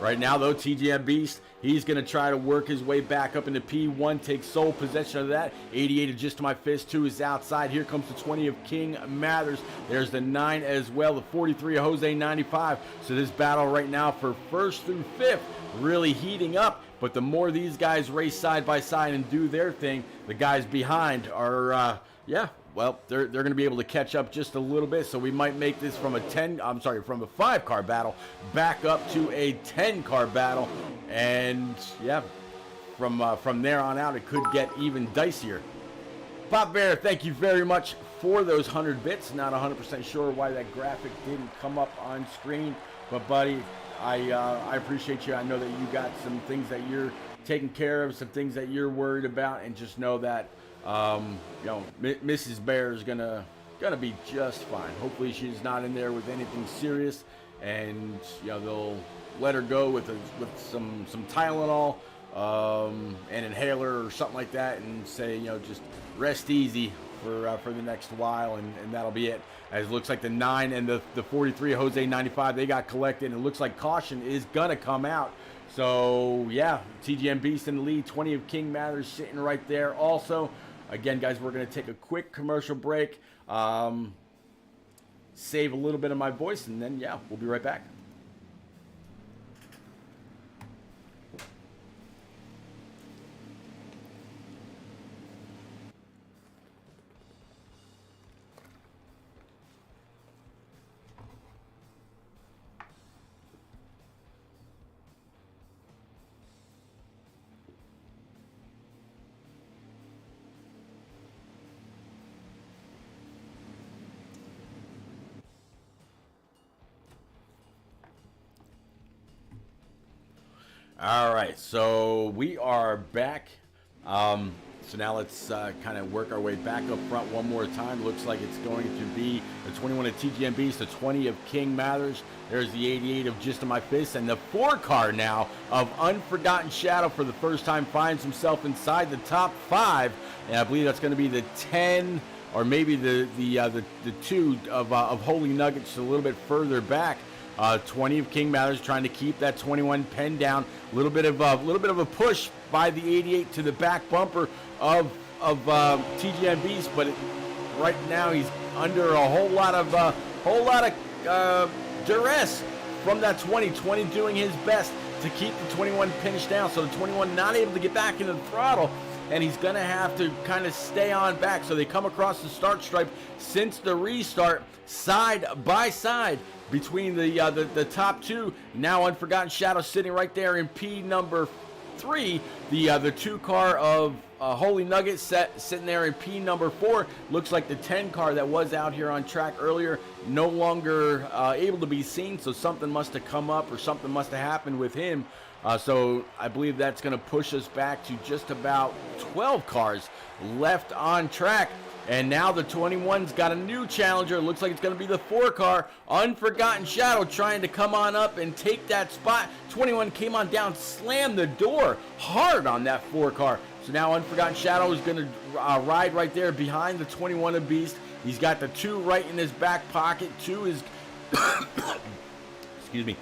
S1: Right now, though, TGM Beast, he's going to try to work his way back up into P1, take sole possession of that. 88 of Just to My Fist 2 is outside. Here comes the 20 of King Mathers. There's the 9 as well, the 43 of Jose 95. So this battle right now for 1st through 5th really heating up. But the more these guys race side by side and do their thing, the guys behind are, well, they're going to be able to catch up just a little bit. So we might make this from a 5-car battle back up to a 10-car battle. And yeah, from there on out, it could get even dicier. Pop Bear, thank you very much for those 100 bits. Not 100% sure why that graphic didn't come up on screen, but buddy, I appreciate you. I know that you got some things that you're taking care of, some things that you're worried about, and just know that Mrs. Bear is gonna be just fine. Hopefully she's not in there with anything serious, and they'll let her go with some Tylenol, an inhaler or something like that, and say just rest easy for the next while, and that'll be it. As it looks like the 9 and the 43 Jose 95, they got collected, and it looks like caution is gonna come out. So yeah, TGM Beast in the lead, 20 of King Mathers sitting right there also. Again, guys, we're going to take a quick commercial break, save a little bit of my voice, and then, yeah, we'll be right back. All right, so we are back. So now let's kind of work our way back up front one more time. Looks like it's going to be the 21 of TGM Beast, the 20 of King Mathers. There's the 88 of Just to My Fist, and the 4-car now of Unforgotten Shadow for the first time finds himself inside the top 5, and I believe that's going to be the 10 or maybe the 2 of Holy Nuggets a little bit further back. 20 of King Mathers trying to keep that 21 pen down. A little bit of a push by the 88 to the back bumper of TGM Beast, but right now he's under a whole lot of duress from that 20. 20 doing his best to keep the 21 pinched down, so the 21 not able to get back into the throttle, and he's gonna have to kind of stay on back. So they come across the start stripe since the restart, side by side between the top 2. Now Unforgotten Shadow sitting right there in P number 3. The 2-car of Holy Nugget sitting there in P number 4. Looks like the 10-car that was out here on track earlier no longer able to be seen, so something must have come up or something must have happened with him. So I believe that's going to push us back to just about 12 cars left on track. And now the 21's got a new challenger. Looks like it's going to be the 4 car, Unforgotten Shadow, trying to come on up and take that spot. 21 came on down, slammed the door hard on that 4 car. So now Unforgotten Shadow is going to ride right there behind the 21 of Beast. He's got the 2 right in his back pocket. 2 is, excuse me.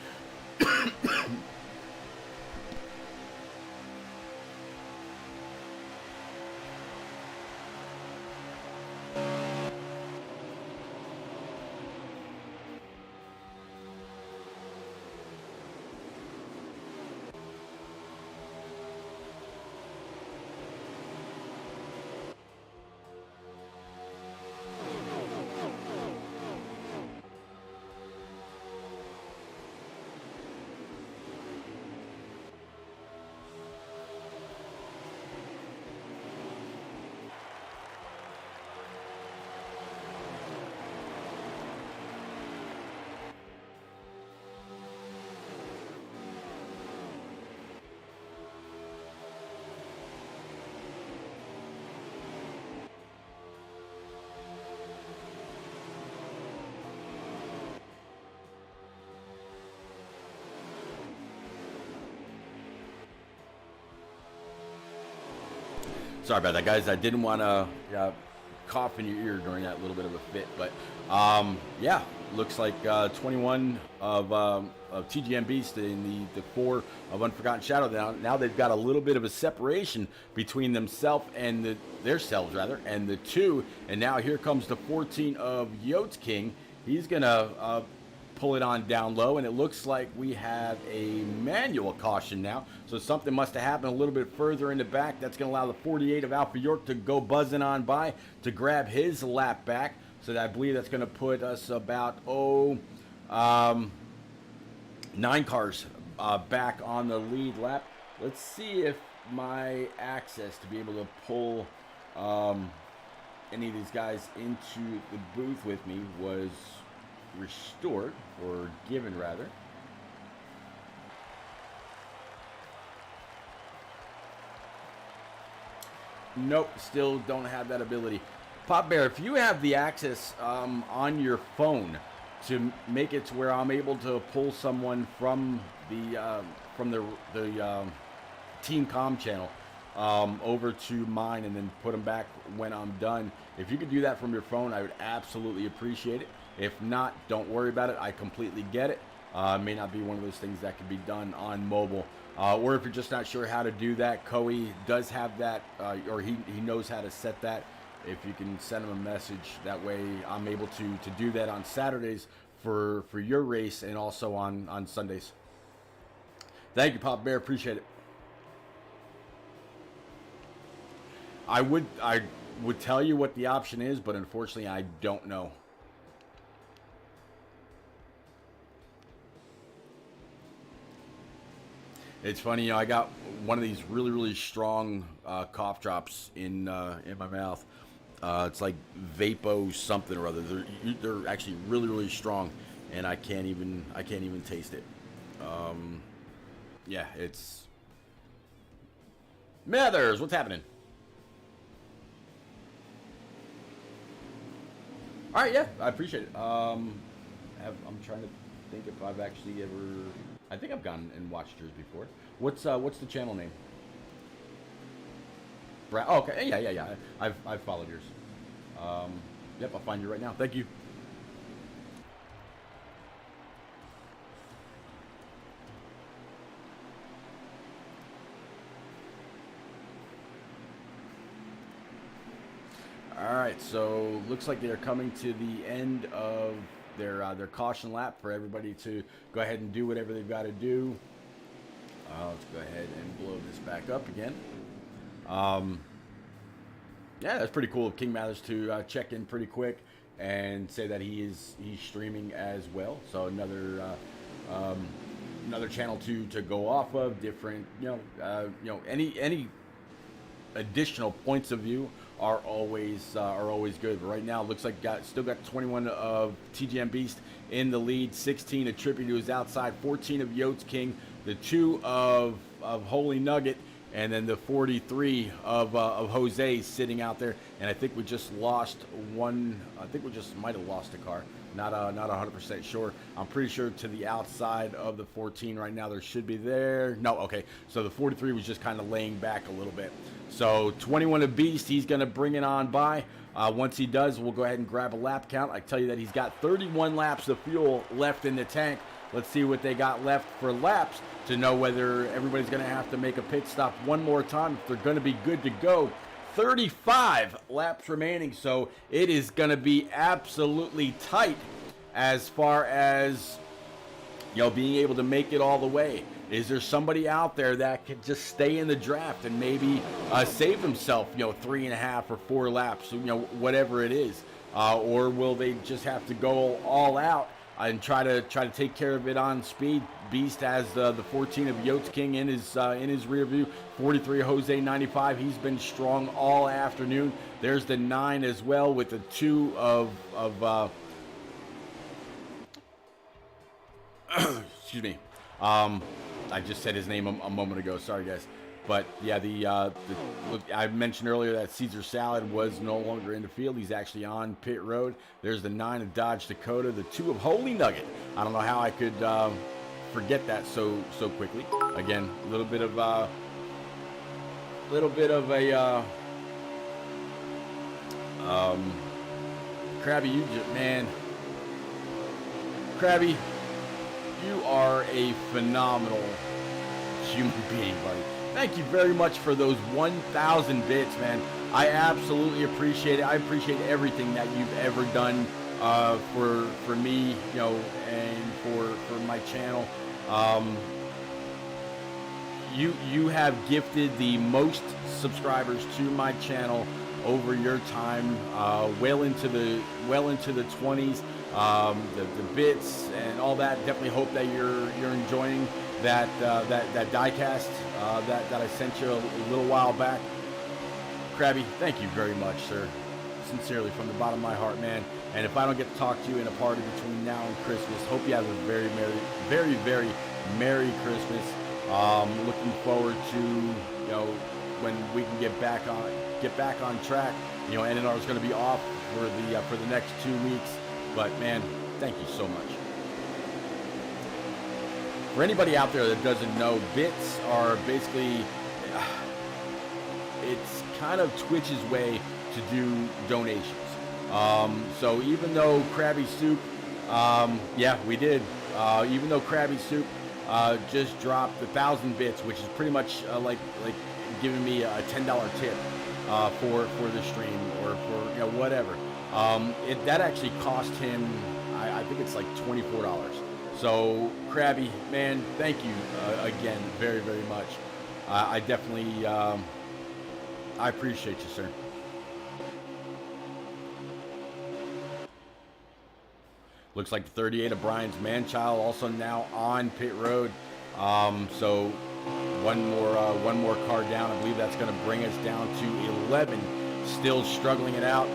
S1: Sorry about that, guys. I didn't want to cough in your ear during that little bit of a fit, but yeah, looks like 21 of TGM Beast and the 4 of Unforgotten Shadow. Now they've got a little bit of a separation between themselves and themselves and the 2. And now here comes the 14 of Yotes King. He's gonna pull it on down low, and it looks like we have a manual caution now. So something must have happened a little bit further in the back. That's going to allow the 48 of Alpha York to go buzzing on by to grab his lap back. So I believe that's going to put us about 9 cars back on the lead lap. Let's see if my access to be able to pull any of these guys into the booth with me was restored, or given rather. Nope, still don't have that ability. Pop Bear, if you have the access on your phone to make it to where I'm able to pull someone from the Team Com channel over to mine and then put them back when I'm done, if you could do that from your phone, I would absolutely appreciate it. If not, don't worry about it. I completely get it. It may not be one of those things that can be done on mobile. Or if you're just not sure how to do that, Koei does have that, or he knows how to set that. If you can send him a message, that way I'm able to do that on Saturdays for your race and also on Sundays. Thank you, Pop Bear. Appreciate it. I would tell you what the option is, but unfortunately I don't know. It's funny, you know, I got one of these really strong cough drops in my mouth. It's like Vapo something or other. They're actually really strong, and I can't even taste it. Yeah, it's Mathers. What's happening? All right, yeah, I appreciate it. I'm trying to think if I've actually ever. I think I've gone and watched yours before. What's the channel name? Oh, okay, yeah. I've followed yours. Yep, I'll find you right now. Thank you. All right, so looks like they're coming to the end of their caution lap for everybody to go ahead and do whatever they've got to do. Let's go ahead and blow this back up again. Yeah, that's pretty cool of King Mathers to check in pretty quick and say that he's streaming as well. So another channel to go off of. Different, any additional points of view are always good. But right now, it looks like still got 21 of TGM Beast in the lead, 16 of Trippy to his outside, 14 of Yotes King, the 2 of Holy Nugget, and then the 43 of Jose sitting out there. And I think we just lost one. I think we just might have lost a car. Not 100% sure. I'm pretty sure to the outside of the 14 right now. There should be there. No, okay. So the 43 was just kind of laying back a little bit. So 21 of Beast, he's going to bring it on by. Once he does, we'll go ahead and grab a lap count. I tell you that he's got 31 laps of fuel left in the tank. Let's see what they got left for laps to know whether everybody's going to have to make a pit stop one more time if they're going to be good to go. 35 laps remaining, so it is going to be absolutely tight as far as, you know, being able to make it all the way. Is there somebody out there that could just stay in the draft and maybe save himself, you know, 3.5 or 4 laps, you know, whatever it is, or will they just have to go all out and try to take care of it on speed? Beast has the 14 of Yotes King in his rear view. 43 Jose 95. He's been strong all afternoon. There's the 9 as well with the 2 of excuse me. I just said his name a moment ago. Sorry, guys. But yeah, I mentioned earlier that Caesar Salad was no longer in the field. He's actually on pit road. There's the 9 of Dodge Dakota, the 2 of Holy Nugget. I don't know how I could forget that so quickly. Again, a little bit of a Krabby, you just, man, Krabby, you are a phenomenal human being, buddy. Thank you very much for those 1,000 bits, man. I absolutely appreciate it. I appreciate everything that you've ever done for me, you know, and for my channel. You have gifted the most subscribers to my channel over your time, well into the 20s. The bits and all that. Definitely hope that you're enjoying that diecast that I sent you a little while back. Krabby, thank you very much, sir. Sincerely, from the bottom of my heart, man. And if I don't get to talk to you in a party between now and Christmas, hope you have a very very Merry Christmas. Looking forward to, you know, when we can get back on track. You know, NNR is going to be off for the next 2 weeks. But man, thank you so much. For anybody out there that doesn't know, bits are basically, it's kind of Twitch's way to do donations. So even though Krabby Soup, yeah, we did. Even though Krabby Soup just dropped 1,000 bits, which is pretty much like giving me a $10 tip for the stream or for, you know, whatever. That actually cost him, I think it's like $24. So Krabby, man, thank you again very much. I definitely I appreciate you, sir. Looks like 38 of Brian's Manchild also now on pit road. So one more car down. I believe that's going to bring us down to 11. Still struggling it out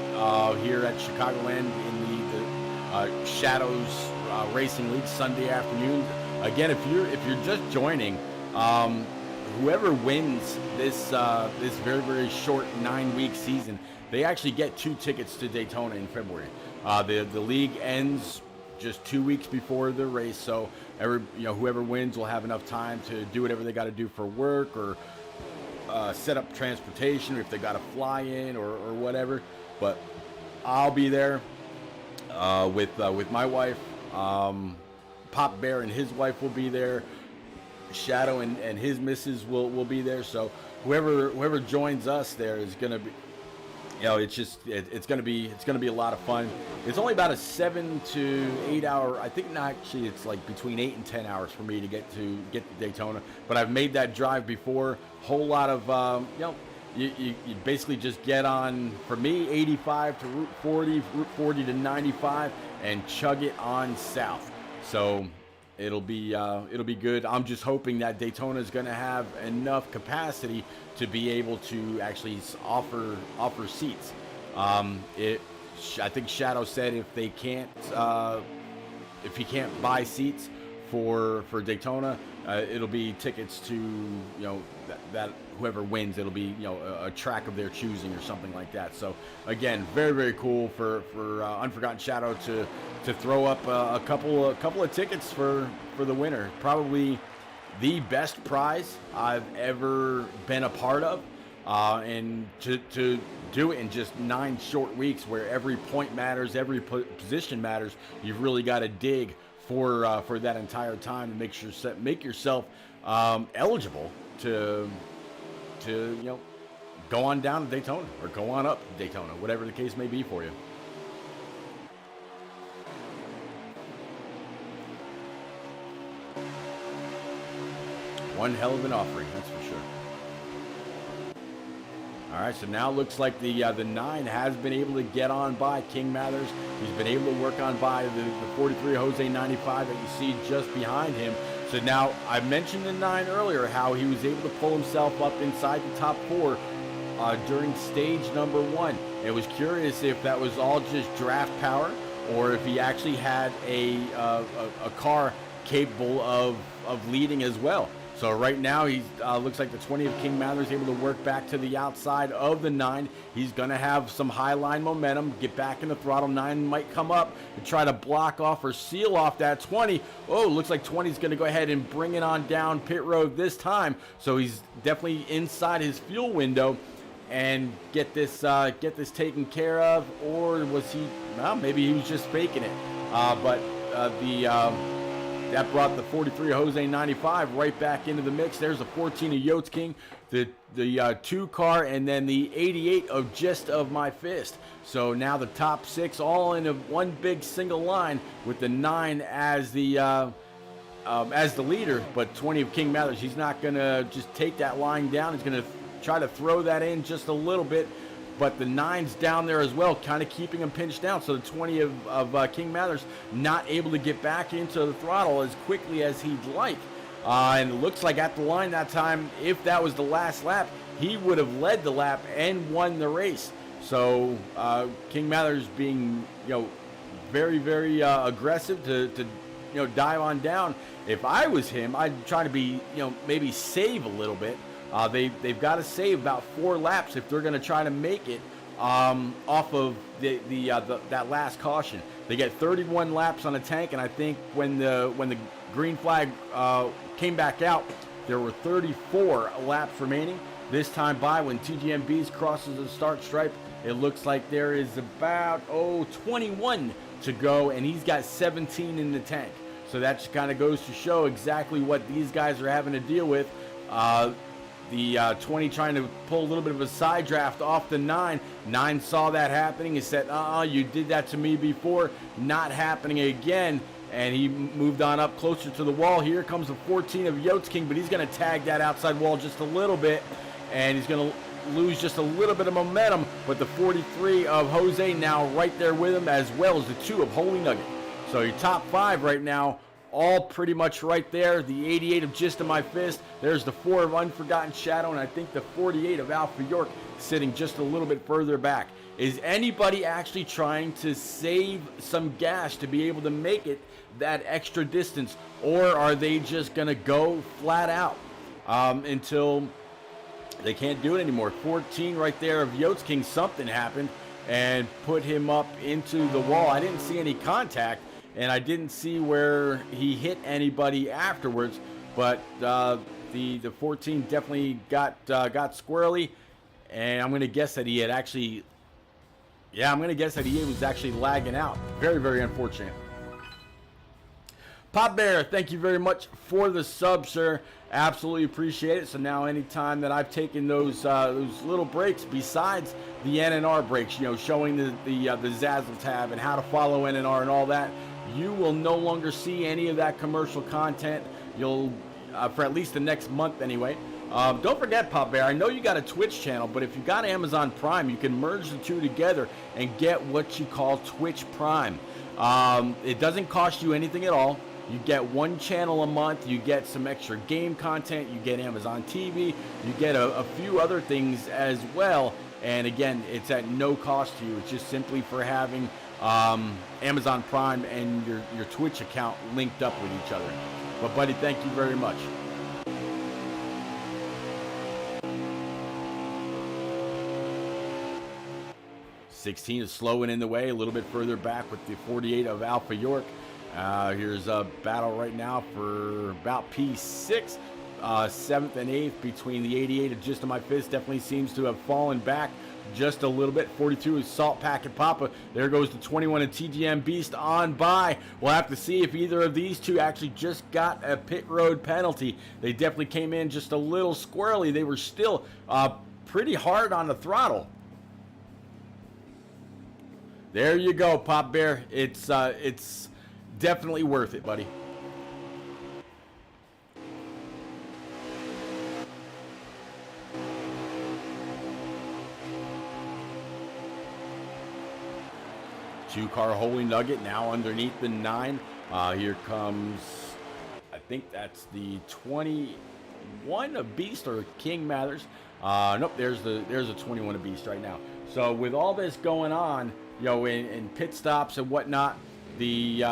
S1: here at Chicagoland in the Shadows Racing League Sunday afternoon. Again, if you're just joining, whoever wins this very short 9-week season, they actually get 2 tickets to Daytona in February. The league ends just 2 weeks before the race, so whoever wins will have enough time to do whatever they got to do for work or set up transportation if they got to fly in or whatever. But I'll be there with my wife. Pop Bear and his wife will be there. Shadow and his missus will be there. So whoever joins us there is gonna be, you know, it's gonna be a lot of fun. It's only about a 7 to 8 hour. I think actually it's like between 8 and 10 hours for me to get to Daytona. But I've made that drive before. Whole lot of you basically just get on, for me, 85 to Route 40 to 95, and chug it on south. So it'll be good. I'm just hoping that Daytona is going to have enough capacity to be able to actually offer seats. I think Shadow said if he can't buy seats for Daytona. It'll be tickets to, you know, that whoever wins, it'll be, you know, a track of their choosing or something like that. So again, very, very cool for Unforgotten Shadow to throw up a couple of tickets for the winner. Probably the best prize I've ever been a part of, and to do it in just 9 short weeks, where every point matters, every position matters. You've really got to dig for that entire time to make yourself eligible to you know, go on down to Daytona or go on up to Daytona, whatever the case may be for you. One hell of an offering, that's for sure. All right, so now it looks like the 9 has been able to get on by King Mathers. He's been able to work on by the 43 Jose 95 that you see just behind him. So now, I mentioned the 9 earlier, how he was able to pull himself up inside the top 4 during stage number 1. It was curious if that was all just draft power, or if he actually had a car capable of leading as well. So right now, he looks like the 20 of King Mathers able to work back to the outside of the 9. He's going to have some high line momentum, get back in the throttle. 9 might come up and try to block off or seal off that 20. Oh, looks like 20 is going to go ahead and bring it on down pit road this time. So he's definitely inside his fuel window and get this taken care of. Or was he, well, maybe he was just faking it. That brought the 43 Jose 95 right back into the mix. There's the 14 of Yotes King, the 2 car, and then the 88 of Just of My Fist. So now the top 6 all in one big single line with the 9 as the leader. But 20 of King Mathers, he's not gonna just take that line down. He's gonna try to throw that in just a little bit. But the 9's down there as well, kind of keeping him pinched down. So the 20 of King Mathers not able to get back into the throttle as quickly as he'd like. And it looks like at the line that time, if that was the last lap, he would have led the lap and won the race. So King Mathers being, you know, very, very aggressive to you know, dive on down. If I was him, I'd try to be, you know, maybe save a little bit. They've got to save about 4 laps if they're going to try to make it off of that last caution. They get 31 laps on the tank, and I think when the green flag came back out, there were 34 laps remaining. This time by, when TGMBs crosses the start stripe, it looks like there is about 21 to go, and he's got 17 in the tank. So that just kind of goes to show exactly what these guys are having to deal with. The 20 trying to pull a little bit of a side draft off the 9. 9 saw that happening. He said, you did that to me before. Not happening again. And he moved on up closer to the wall. Here comes the 14 of Yotes King, but he's going to tag that outside wall just a little bit. And he's going to lose just a little bit of momentum. But the 43 of Jose now right there with him, as well as the 2 of Holy Nugget. So your top 5 right now, all pretty much right there. The 88 of Just of My Fist. There's the 4 of Unforgotten Shadow, and I think the 48 of Alpha York sitting just a little bit further back. Is anybody actually trying to save some gas to be able to make it that extra distance, or are they just going to go flat out until they can't do it anymore? 14 right there of Yotes King, something happened and put him up into the wall. I didn't see any contact, and I didn't see where he hit anybody afterwards, but the 14 definitely got squirrely, and I'm going to guess that he had actually, I'm going to guess that he was actually lagging out. Very, very unfortunate. Pop Bear, thank you very much for the sub, sir. Absolutely appreciate it. So now anytime that I've taken those little breaks besides the NNR breaks, you know, showing the Zazzle tab and how to follow NNR and all that, you will no longer see any of that commercial content. You'll, for at least the next month anyway. Don't forget, Pop Bear, I know you got a Twitch channel, but if you got Amazon Prime, you can merge the 2 together and get what you call Twitch Prime. It doesn't cost you anything at all. You get 1 channel a month, you get some extra game content, you get Amazon TV, you get a few other things as well. And again, it's at no cost to you. It's just simply for having Amazon Prime and your Twitch account linked up with each other. But, buddy, thank you very much. '16 is slowing in the way a little bit further back with the 48 of Alpha York. Here's a battle right now for about P6, 7th and 8th between the 88 of Just on My Fist. Definitely seems to have fallen back just a little bit. 42 is Salt Packet Papa. There goes the 21 of TGM Beast on by. We'll have to see if either of these two actually just got a pit road penalty. They definitely came in just a little squirrely. They were still pretty hard on the throttle. There you go, Pop Bear. It's definitely worth it, buddy. Two-car Holy Nugget now underneath the 9. Here comes, I think that's the 21 of Beast or King Mathers. Nope, there's a 21 of Beast right now. So with all this going on, you know, in pit stops and whatnot, the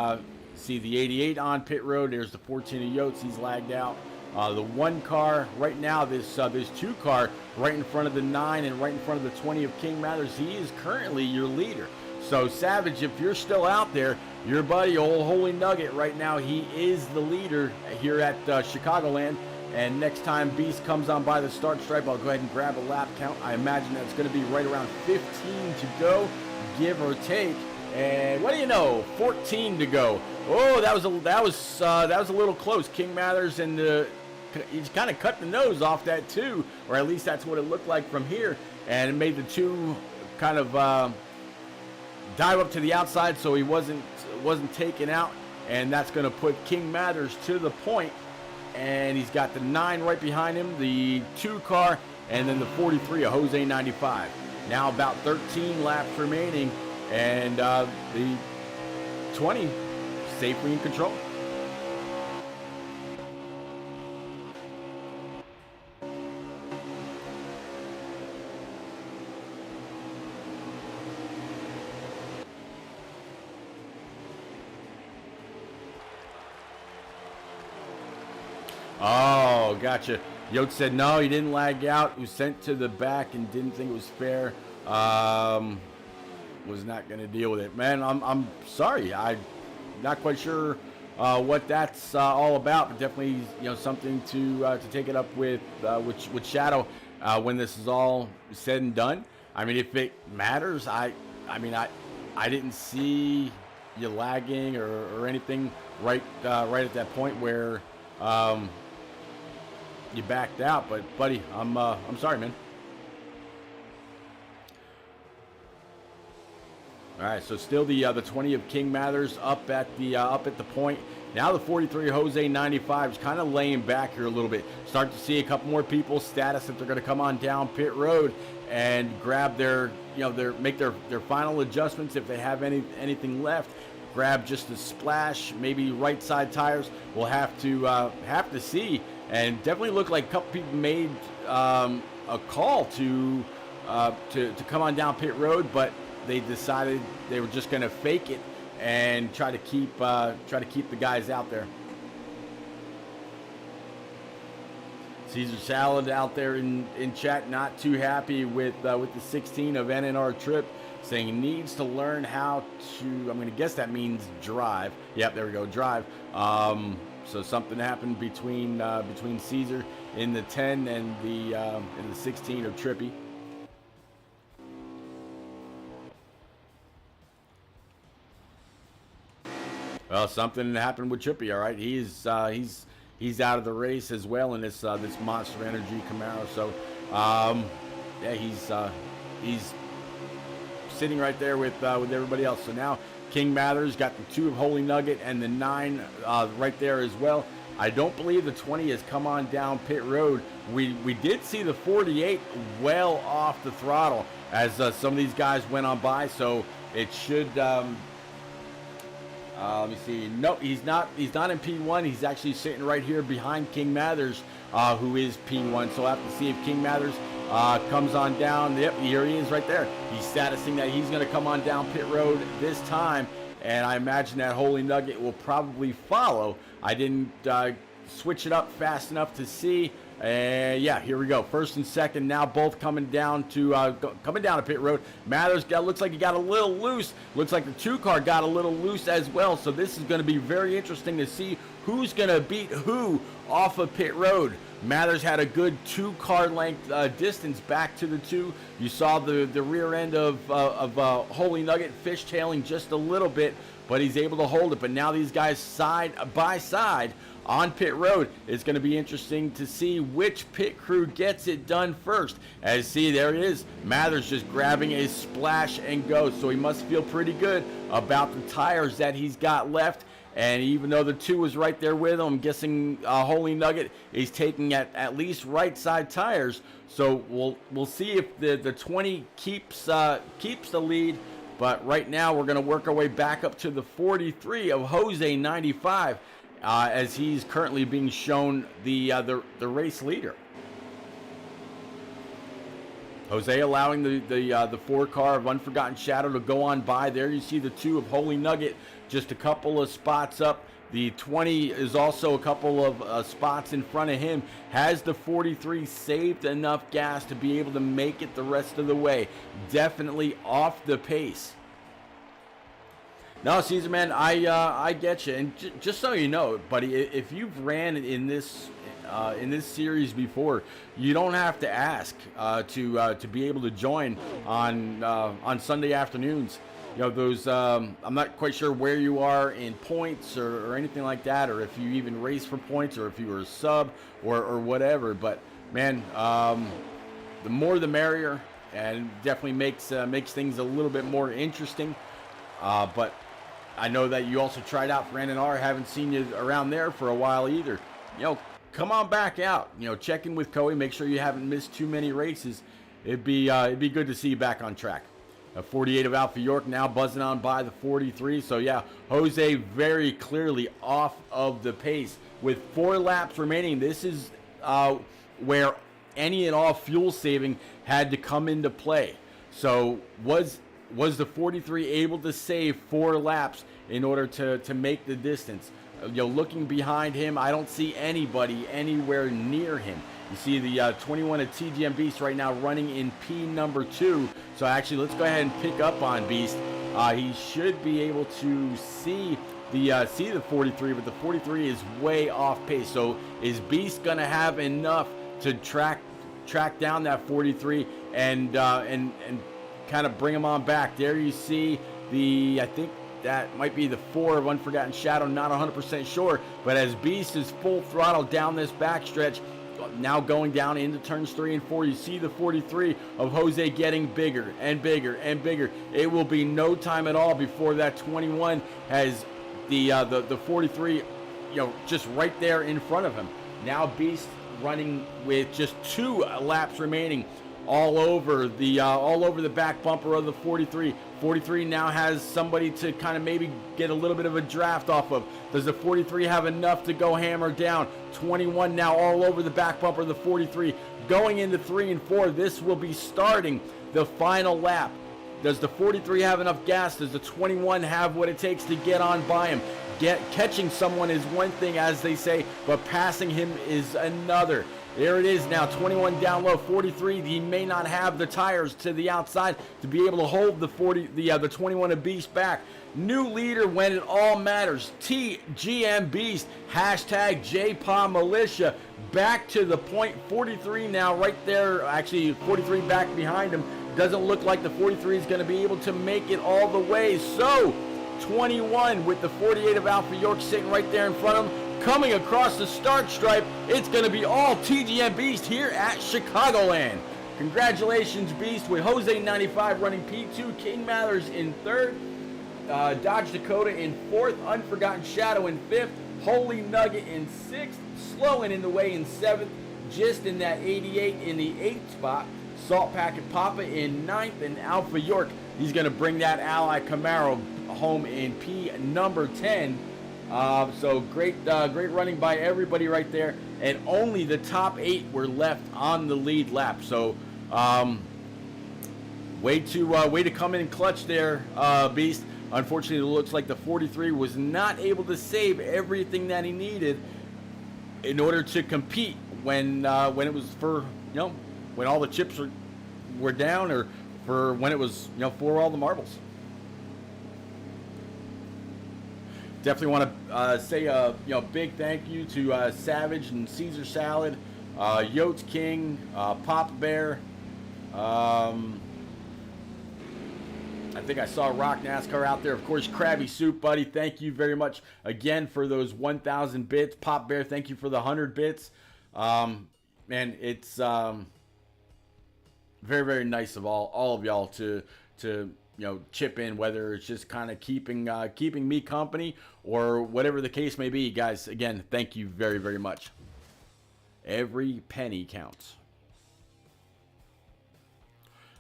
S1: see the 88 on pit road. There's the 14 of Yotes. He's lagged out. The 1 car right now, this 2 car right in front of the 9 and right in front of the 20 of King Mathers. He is currently your leader. So Savage, if you're still out there, your buddy old Holy Nugget right now, he is the leader here at Chicagoland. And next time Beast comes on by the start stripe, I'll go ahead and grab a lap count. I imagine that's going to be right around 15 to go, give or take. And what do you know? 14 to go. Oh, that was a little close. King Mathers and he's kind of cut the nose off that too, or at least that's what it looked like from here. And it made the two kind of dive up to the outside, so he wasn't taken out, and that's going to put King Mathers to the point. And he's got the 9 right behind him, the 2 car, and then the 43 of Jose 95. Now about 13 laps remaining, and the 20 safely in control. Oh, gotcha. Yote said no, he didn't lag out. He was sent to the back and didn't think it was fair. Was not going to deal with it. Man, I'm sorry. I'm not quite sure what that's all about, but definitely something to take it up with Shadow when this is all said and done. I mean, if it matters, I didn't see you lagging or anything right at that point where you backed out, but buddy, I'm sorry, man. All right, so still the 20 of King Mathers up at the point. Now the 43 Jose 95 is kind of laying back here a little bit. Start to see a couple more people status that they're going to come on down pit road and grab make their final adjustments if they have anything left. Grab just a splash, maybe right side tires. We'll have to see. And definitely look like a couple people made a call to come on down pit road, but they decided they were just going to fake it and try to keep the guys out there. Caesar Salad out there in chat, not too happy with the 16 of NNR Trip, saying he needs to learn how to, I'm going to guess that means drive. Yep, there we go, drive. So something happened between Caesar in the 10 and the 16 of Trippy. Well, something happened with Trippy. All right, he's out of the race as well in this Monster Energy Camaro. So yeah, he's sitting right there with everybody else. So now King Mathers got the 2 of Holy Nugget and the 9 right there as well. I don't believe the 20 has come on down pit road. We did see the 48 well off the throttle as some of these guys went on by. So it should. Let me see. No, he's not in P1. He's actually sitting right here behind King Mathers, who is P1. So I'll have to see if King Mathers comes on down. Yep, here he is right there. He's statusing that he's going to come on down pit road this time, and I imagine that Holy Nugget will probably follow. I didn't switch it up fast enough to see. Yeah, here we go. First and second now, both coming down to pit road. Mathers looks like he got a little loose. Looks like the 2-car got a little loose as well. So this is going to be very interesting to see who's going to beat who off of pit road. Mathers had a good 2-car length distance back to the 2. You saw the rear end of Holy Nugget fishtailing just a little bit, but he's able to hold it. But now these guys side by side on pit road. It's going to be interesting to see which pit crew gets it done first. As see, there it is. Mathers just grabbing a splash and go. So he must feel pretty good about the tires that he's got left. And even though the 2 was right there with him, I'm guessing Holy Nugget is taking at least right side tires. So we'll see if the 20 keeps the lead. But right now we're going to work our way back up to the 43 of Jose 95, as he's currently being shown the race leader. Jose allowing the 4-car of Unforgotten Shadow to go on by. There you see the 2 of Holy Nugget just a couple of spots up. The 20 is also a couple of spots in front of him. Has the 43 saved enough gas to be able to make it the rest of the way? Definitely off the pace. No, Caesar, man, I get you. And just so you know, buddy, if you've ran in this series before, you don't have to ask to be able to join on Sunday afternoons. You know, those, I'm not quite sure where you are in points or anything like that, or if you even race for points, or if you were a sub or whatever. But, man, the more the merrier, and definitely makes things a little bit more interesting. But I know that you also tried out for NNR. Haven't seen you around there for a while either. You know, come on back out. You know, check in with Coey. Make sure you haven't missed too many races. It'd be good to see you back on track. 48 of Alpha York now buzzing on by the 43. So, yeah, Jose very clearly off of the pace. With 4 laps remaining, this is where any and all fuel saving had to come into play. So, was the 43 able to save 4 laps in order to make the distance? You know, looking behind him, I don't see anybody anywhere near him. You see the 21 of TGM Beast right now running in P number 2. So actually, let's go ahead and pick up on Beast. He should be able to see the 43, but the 43 is way off pace. So is Beast gonna have enough to track down that 43 and kind of bring him on back? There you see I think that might be the 4 of Unforgotten Shadow, not 100% sure, but as Beast is full throttle down this backstretch, now going down into turns 3 and 4, you see the 43 of Jose getting bigger and bigger and bigger. It will be no time at all before that 21 has the 43, you know, just right there in front of him. Now Beast running with just 2 laps remaining, all over the back bumper of the 43. 43 now has somebody to kind of maybe get a little bit of a draft off of. Does the 43 have enough to go hammer down? 21 now all over the back bumper of the 43. Going into 3 and 4, this will be starting the final lap. Does the 43 have enough gas? Does the 21 have what it takes to get on by him? Catching someone is one thing, as they say, but passing him is another. There it is now, 21 down low, 43. He may not have the tires to the outside to be able to hold the 21 of Beast back. New leader when it all matters. TGM Beast, hashtag JPA Militia. Back to the point, 43 now right there. Actually, 43 back behind him. Doesn't look like the 43 is going to be able to make it all the way. So, 21 with the 48 of Alpha York sitting right there in front of him. Coming across the start stripe, it's going to be all TGM Beast here at Chicagoland. Congratulations, Beast, with Jose 95 running P2, King Mathers in 3rd, Dodge Dakota in 4th, Unforgotten Shadow in 5th, Holy Nugget in 6th, Slowing in the way in 7th, just in that 88 in the 8th spot, Salt Packet Papa in 9th, and Alpha York, he's going to bring that Ally Camaro home in P number 10. So great running by everybody right there, and only the top 8 were left on the lead lap. So way to come in clutch there, Beast. Unfortunately, it looks like the 43 was not able to save everything that he needed. in order to compete when it was for, when all the chips were down, or for when it was, for all the marbles. Definitely want to say big thank you to Savage and Caesar Salad, Yotes King, Papa Bear. I think I saw Rock NASCAR out there. Of course, Krabby Soup, buddy. Thank you very much again for those 1,000 bits. Pop Bear, thank you for the 100 bits. Man, it's very, very nice of all of y'all to chip in, whether it's just kind of keeping me company or whatever the case may be. Guys, again, thank you very, very much. Every penny counts.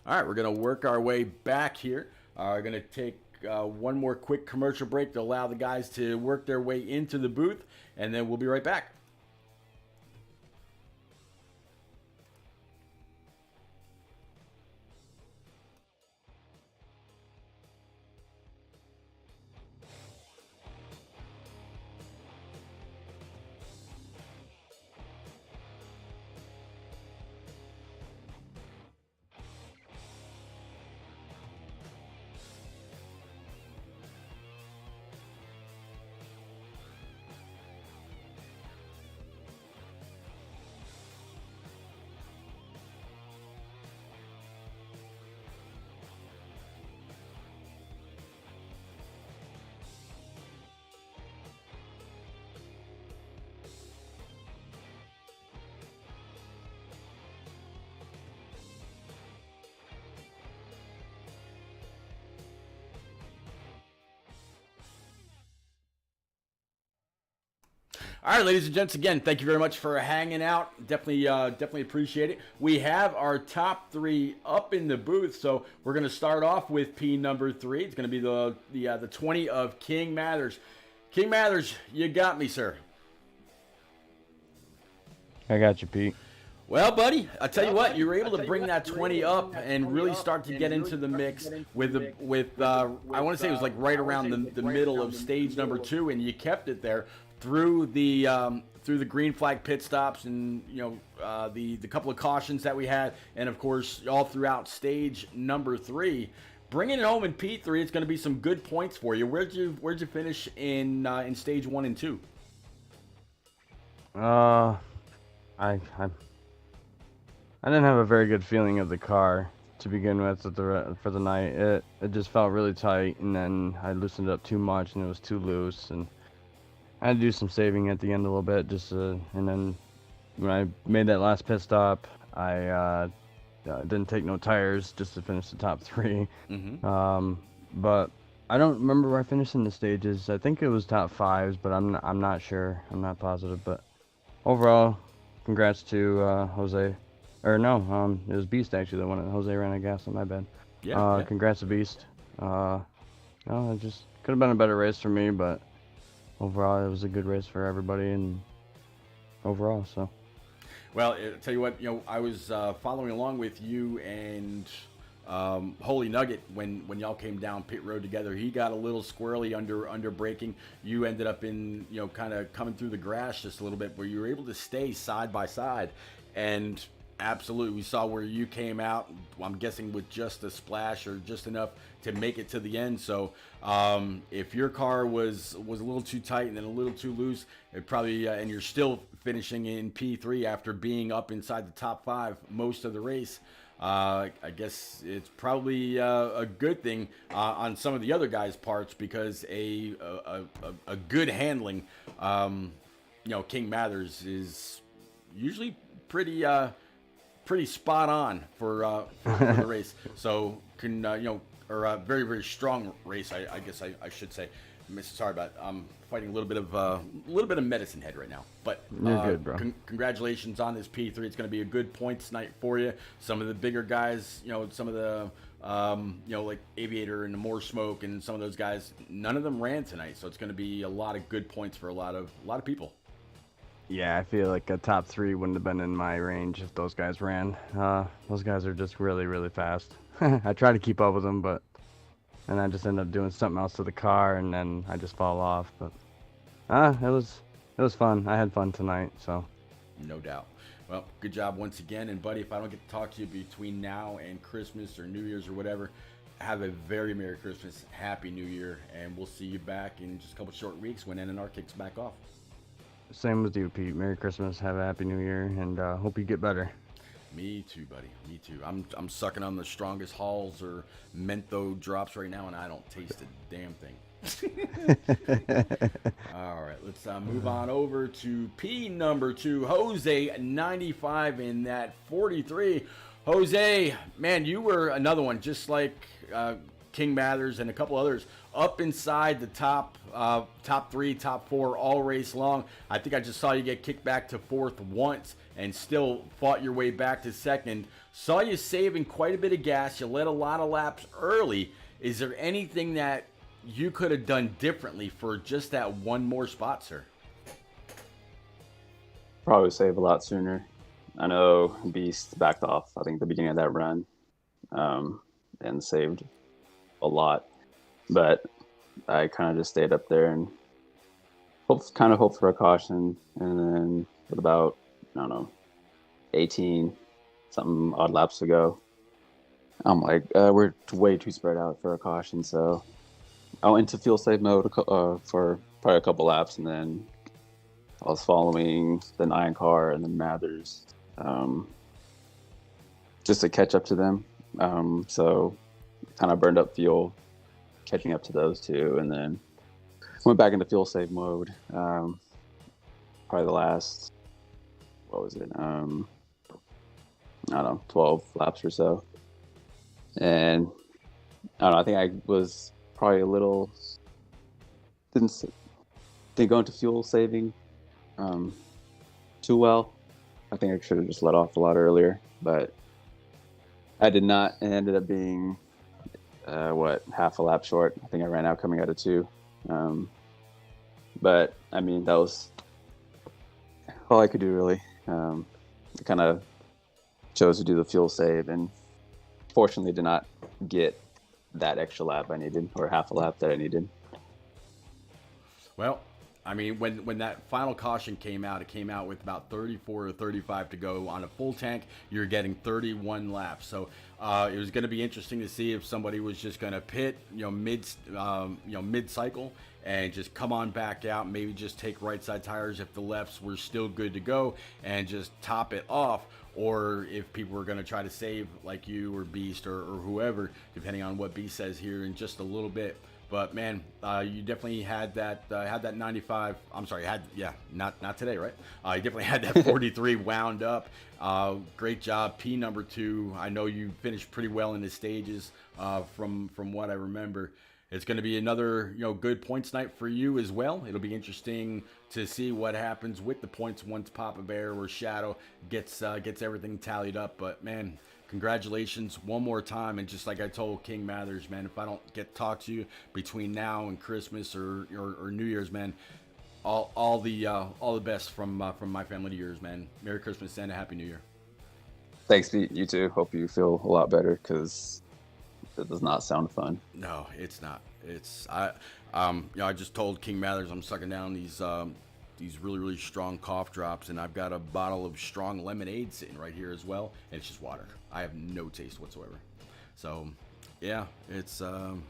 S1: All right, we're going to work our way back here. We're going to take one more quick commercial break to allow the guys to work their way into the booth, and then we'll be right back. All right, ladies and gents, again, thank you very much for hanging out. Definitely appreciate it. We have our top three up in the booth, so we're going to start off with P number 3. It's going to be the 20 of King Mathers. King Mathers, you got me, sir.
S2: I got you, Pete.
S1: Well, buddy, I tell you what, you were able to bring that 20 up and really start to get into the mix with I want to say it was like right around the middle of stage number 2, and you kept it there through the green flag pit stops, and the couple of cautions that we had, and of course all throughout stage number 3. Bringing it home in P3, it's going to be some good points for you. Where'd you finish in stage 1 and 2?
S2: I didn't have a very good feeling of the car to begin with for the night. It just felt really tight, and then I loosened it up too much, and it was too loose, and I had to do some saving at the end a little bit, and then when I made that last pit stop, I didn't take no tires just to finish the top 3.
S1: Mm-hmm.
S2: But I don't remember where I finished in the stages. I think it was top 5s, but I'm not sure. I'm not positive. But overall, congrats to Jose. Or no, it was Beast actually that won it. Jose ran a gas on my bad.
S1: Yeah.
S2: Congrats to Beast. It just could have been a better race for me, but overall, it was a good race for everybody, and overall, so.
S1: Well, I'll tell you what, I was following along with you and Holy Nugget when y'all came down pit road together. He got a little squirrely under braking. You ended up in, kind of coming through the grass just a little bit, where you were able to stay side by side, and absolutely, we saw where you came out, I'm guessing with just a splash or just enough to make it to the end. So if your car was a little too tight and then a little too loose, it probably and you're still finishing in P3 after being up inside the top 5 most of the race, I guess it's probably a good thing on some of the other guys' parts, because a good handling, King Mathers is usually pretty spot on for the race. So a very, very strong race, I guess I should say. Sorry about I'm fighting a little bit of medicine head right now. But
S2: you're good, bro.
S1: Congratulations on this P3. It's going to be a good points night for you. Some of the bigger guys, some of the like Aviator and the More Smoke and some of those guys, none of them ran tonight. So it's going to be a lot of good points for a lot of people.
S2: Yeah, I feel like a top 3 wouldn't have been in my range if those guys ran. Those guys are just really, really fast. I try to keep up with them, and I just end up doing something else to the car, and then I just fall off. But it It was fun. I had fun tonight, so.
S1: No doubt. Well, good job once again. And, buddy, if I don't get to talk to you between now and Christmas or New Year's or whatever, have a very Merry Christmas, Happy New Year, and we'll see you back in just a couple short weeks when NNR kicks back off.
S2: Same with you, Pete. Merry Christmas. Have a Happy New Year, and hope you get better.
S1: Me too, buddy. Me too. I'm sucking on the strongest Halls or Mentho drops right now, and I don't taste a damn thing. All right, let's move on over to P number 2, Jose 95 in that 43. Jose, man, you were another one, just like King Mathers and a couple others, up inside the top 3, top 4 all race long. I think I just saw you get kicked back to 4th once and still fought your way back to 2nd. Saw you saving quite a bit of gas. You led a lot of laps early. Is there anything that you could have done differently for just that one more spot, sir?
S3: Probably save a lot sooner. I know Beast backed off, I think, at the beginning of that run, and saved a lot. But I kind of just stayed up there and hoped for a caution. And then with about, 18 something odd laps to go, I'm like, we're way too spread out for a caution. So I went into fuel save mode for probably a couple laps, and then I was following the 9 car and the Mathers just to catch up to them. So kind of burned up fuel catching up to those two, and then went back into fuel save mode. Probably the last, 12 laps or so. And I think I was probably a little didn't go into fuel saving too well. I think I should have just let off a lot earlier, but I did not. It ended up being half a lap short. I think I ran out coming out of 2. But I mean, that was all I could do really. I kind of chose to do the fuel save, and fortunately did not get that extra lap I needed, or half a lap that I needed.
S1: Well, I mean, when that final caution came out, it came out with about 34 or 35 to go. On a full tank, you're getting 31 laps. So it was going to be interesting to see if somebody was just going to pit, mid cycle and just come on back out, maybe just take right side tires if the lefts were still good to go and just top it off, or if people were going to try to save like you or Beast or whoever, depending on what Beast says here in just a little bit. But man, you definitely had that 95. I'm sorry, not today, right? You definitely had that 43 wound up. Great job, P number 2. I know you finished pretty well in the stages, from what I remember. It's going to be another good points night for you as well. It'll be interesting to see what happens with the points once Papa Bear or Shadow gets everything tallied up. But man, congratulations one more time. And just like I told King Mathers, man, if I don't get to talk to you between now and Christmas or New Year's, man, all the best from my family to yours, man. Merry Christmas and a Happy New Year.
S3: Thanks, Pete. You too. Hope you feel a lot better, because it does not sound fun.
S1: No, it's not. I just told King Mathers I'm sucking down these really, really strong cough drops, and I've got a bottle of strong lemonade sitting right here as well, and it's just water. I have no taste whatsoever. So, yeah, it's an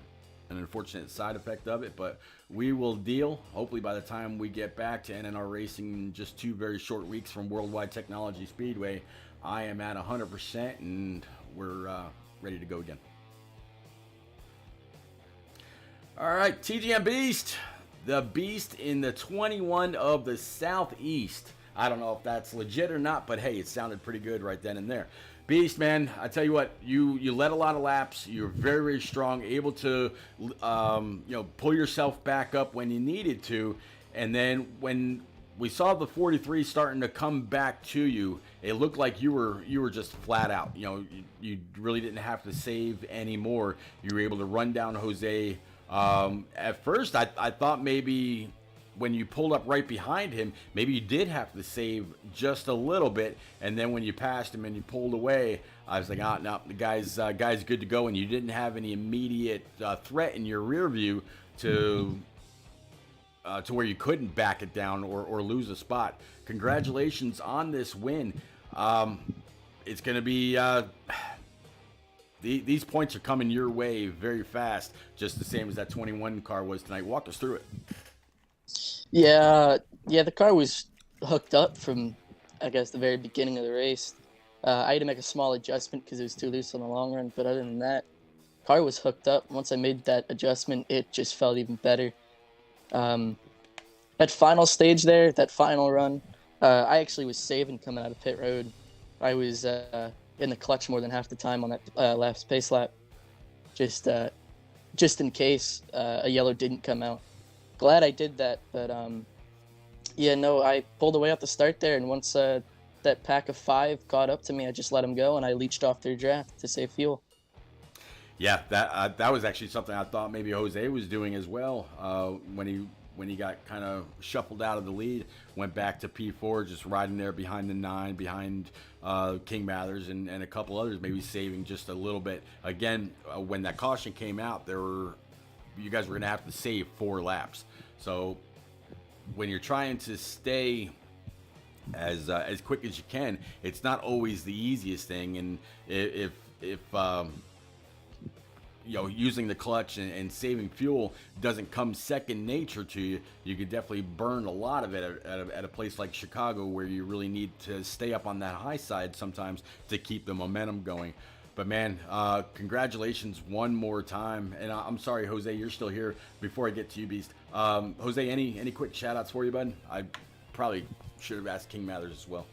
S1: unfortunate side effect of it, but we will deal. Hopefully by the time we get back to NNR Racing in just 2 very short weeks from Worldwide Technology Speedway, I am at 100%, and we're ready to go again. All right, TGM Beast, the Beast in the 21 of the Southeast. I don't know if that's legit or not, but hey, it sounded pretty good right then and there. Beast, man, I tell you what, you led a lot of laps. You're very, very strong, able to pull yourself back up when you needed to, and then when we saw the 43 starting to come back to you, it looked like you were just flat out. You really didn't have to save anymore. You were able to run down Jose. At first, I thought maybe when you pulled up right behind him, maybe you did have to save just a little bit. And then when you passed him and you pulled away, I was like, no, the guy's good to go. And you didn't have any immediate threat in your rear view to to where you couldn't back it down or lose a spot. Congratulations on this win. It's going to be these points are coming your way very fast, just the same as that 21 car was tonight. Walk us through it.
S4: Yeah, the car was hooked up from, I guess, the very beginning of the race. I had to make a small adjustment because it was too loose on the long run, but other than that, car was hooked up. Once I made that adjustment, it just felt even better. That final stage there, that final run, I actually was saving coming out of pit road. I was in the clutch more than half the time on that last pace lap, just in case a yellow didn't come out. Glad I did that, but I pulled away at the start there, and once that pack of 5 caught up to me, I just let them go, and I leached off their draft to save fuel.
S1: Yeah, that was actually something I thought maybe Jose was doing as well. When he got kind of shuffled out of the lead, went back to P4, just riding there behind the 9, behind King Mathers and a couple others, maybe saving just a little bit. Again, when that caution came out, you guys were going to have to save 4 laps. So when you're trying to stay as quick as you can, it's not always the easiest thing. And if using the clutch and saving fuel doesn't come second nature to you, you could definitely burn a lot of it at a place like Chicago, where you really need to stay up on that high side sometimes to keep the momentum going. But man, congratulations one more time. And I'm sorry, Jose, you're still here. Before I get to you, Beast, Jose, any quick shout outs for you, bud? I probably should have asked King Mathers as well.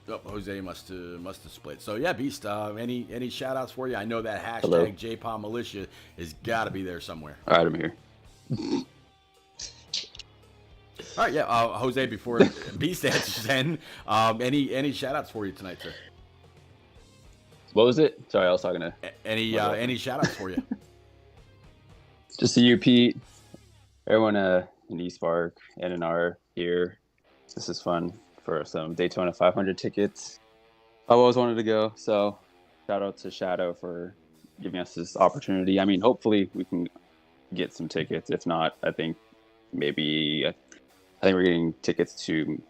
S1: Oh, Jose must have split. So yeah, Beast. Any shout outs for you? I know that hashtag
S3: Hello.
S1: JPOM Militia has got to be there somewhere.
S3: All right, I'm here.
S1: All right, yeah. Jose, before Beast answers, then any shout outs for you tonight, sir?
S3: What was it? Sorry, I was talking to.
S1: Any shout outs for you?
S3: Just to you, Pete. Everyone in East Park, NNR here. This is fun for some Daytona 500 tickets. I've always wanted to go, so shout out to Shadow for giving us this opportunity. I mean, hopefully we can get some tickets. If not, I think maybe we're getting tickets to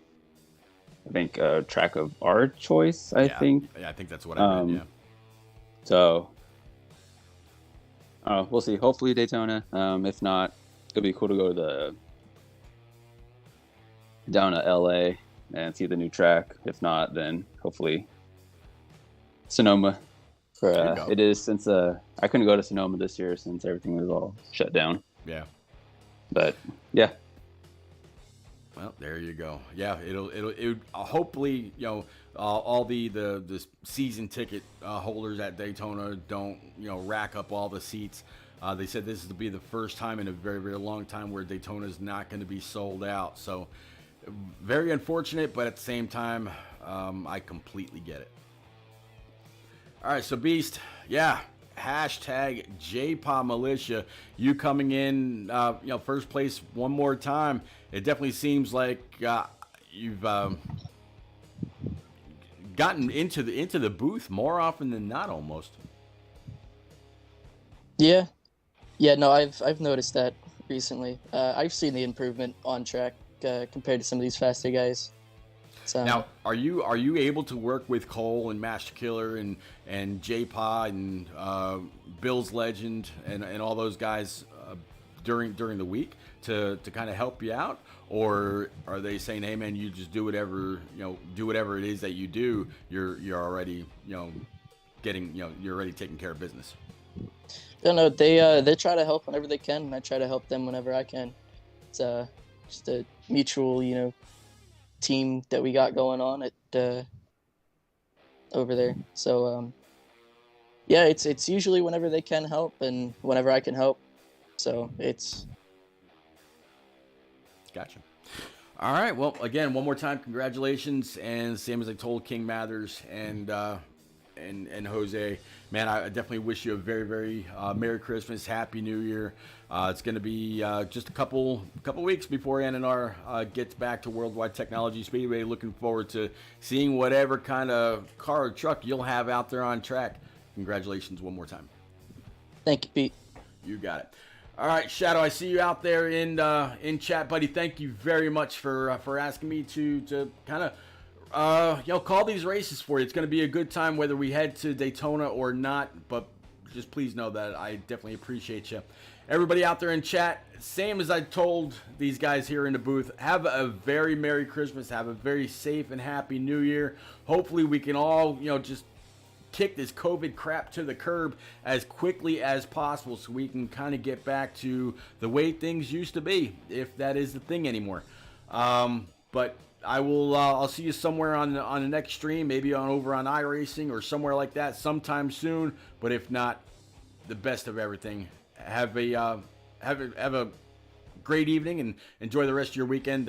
S3: a track of our choice. I think.
S1: Yeah, I think that's what I read. Yeah.
S3: So we'll see. Hopefully Daytona. If not, it'll be cool to go down to LA and see the new track. If not, then hopefully Sonoma. It is, since I couldn't go to Sonoma this year since everything was all shut down.
S1: Yeah.
S3: But yeah.
S1: Well, there you go. Yeah, it'll hopefully, all the season ticket holders at Daytona don't rack up all the seats. They said this will be the first time in a very, very long time where Daytona is not going to be sold out. So very unfortunate, but at the same time, I completely get it. All right, so Beast, yeah, hashtag JPOM Militia, you coming in, first place one more time. It definitely seems like you've gotten into the booth more often than not, almost.
S4: Yeah, no, I've noticed that recently. I've seen the improvement on track compared to some of these faster guys. So,
S1: now, are you able to work with Cole and Master Killer and J-Pod and Bill's Legend and all those guys during the week to kind of help you out, or are they saying, hey man, you just do whatever it is that you do, you're already you're already taking care of business?
S4: No, they try to help whenever they can, and I try to help them whenever I can. It's just a mutual team that we got going on at over there. So yeah, it's usually whenever they can help and whenever I can help. So it's
S1: gotcha. All right. Well, again, one more time, congratulations, and same as I told King Mathers and Jose, man, I definitely wish you a very, very Merry Christmas, Happy New Year. It's going to be just a couple weeks before NNR gets back to Worldwide Technology Speedway. Looking forward to seeing whatever kind of car or truck you'll have out there on track. Congratulations one more time.
S4: Thank you, Pete.
S1: You got it. All right, Shadow, I see you out there in chat, buddy. Thank you very much for asking me to kind of call these races for you. It's going to be a good time whether we head to Daytona or not, but just please know that I definitely appreciate you. Everybody out there in chat, same as I told these guys here in the booth, have a very Merry Christmas, have a very safe and happy New Year. Hopefully we can all, just kick this COVID crap to the curb as quickly as possible so we can kind of get back to the way things used to be, if that is the thing anymore. But I will I'll see you somewhere on the next stream, maybe over on iRacing or somewhere like that sometime soon. But if not, the best of everything. Have a great evening and enjoy the rest of your weekend.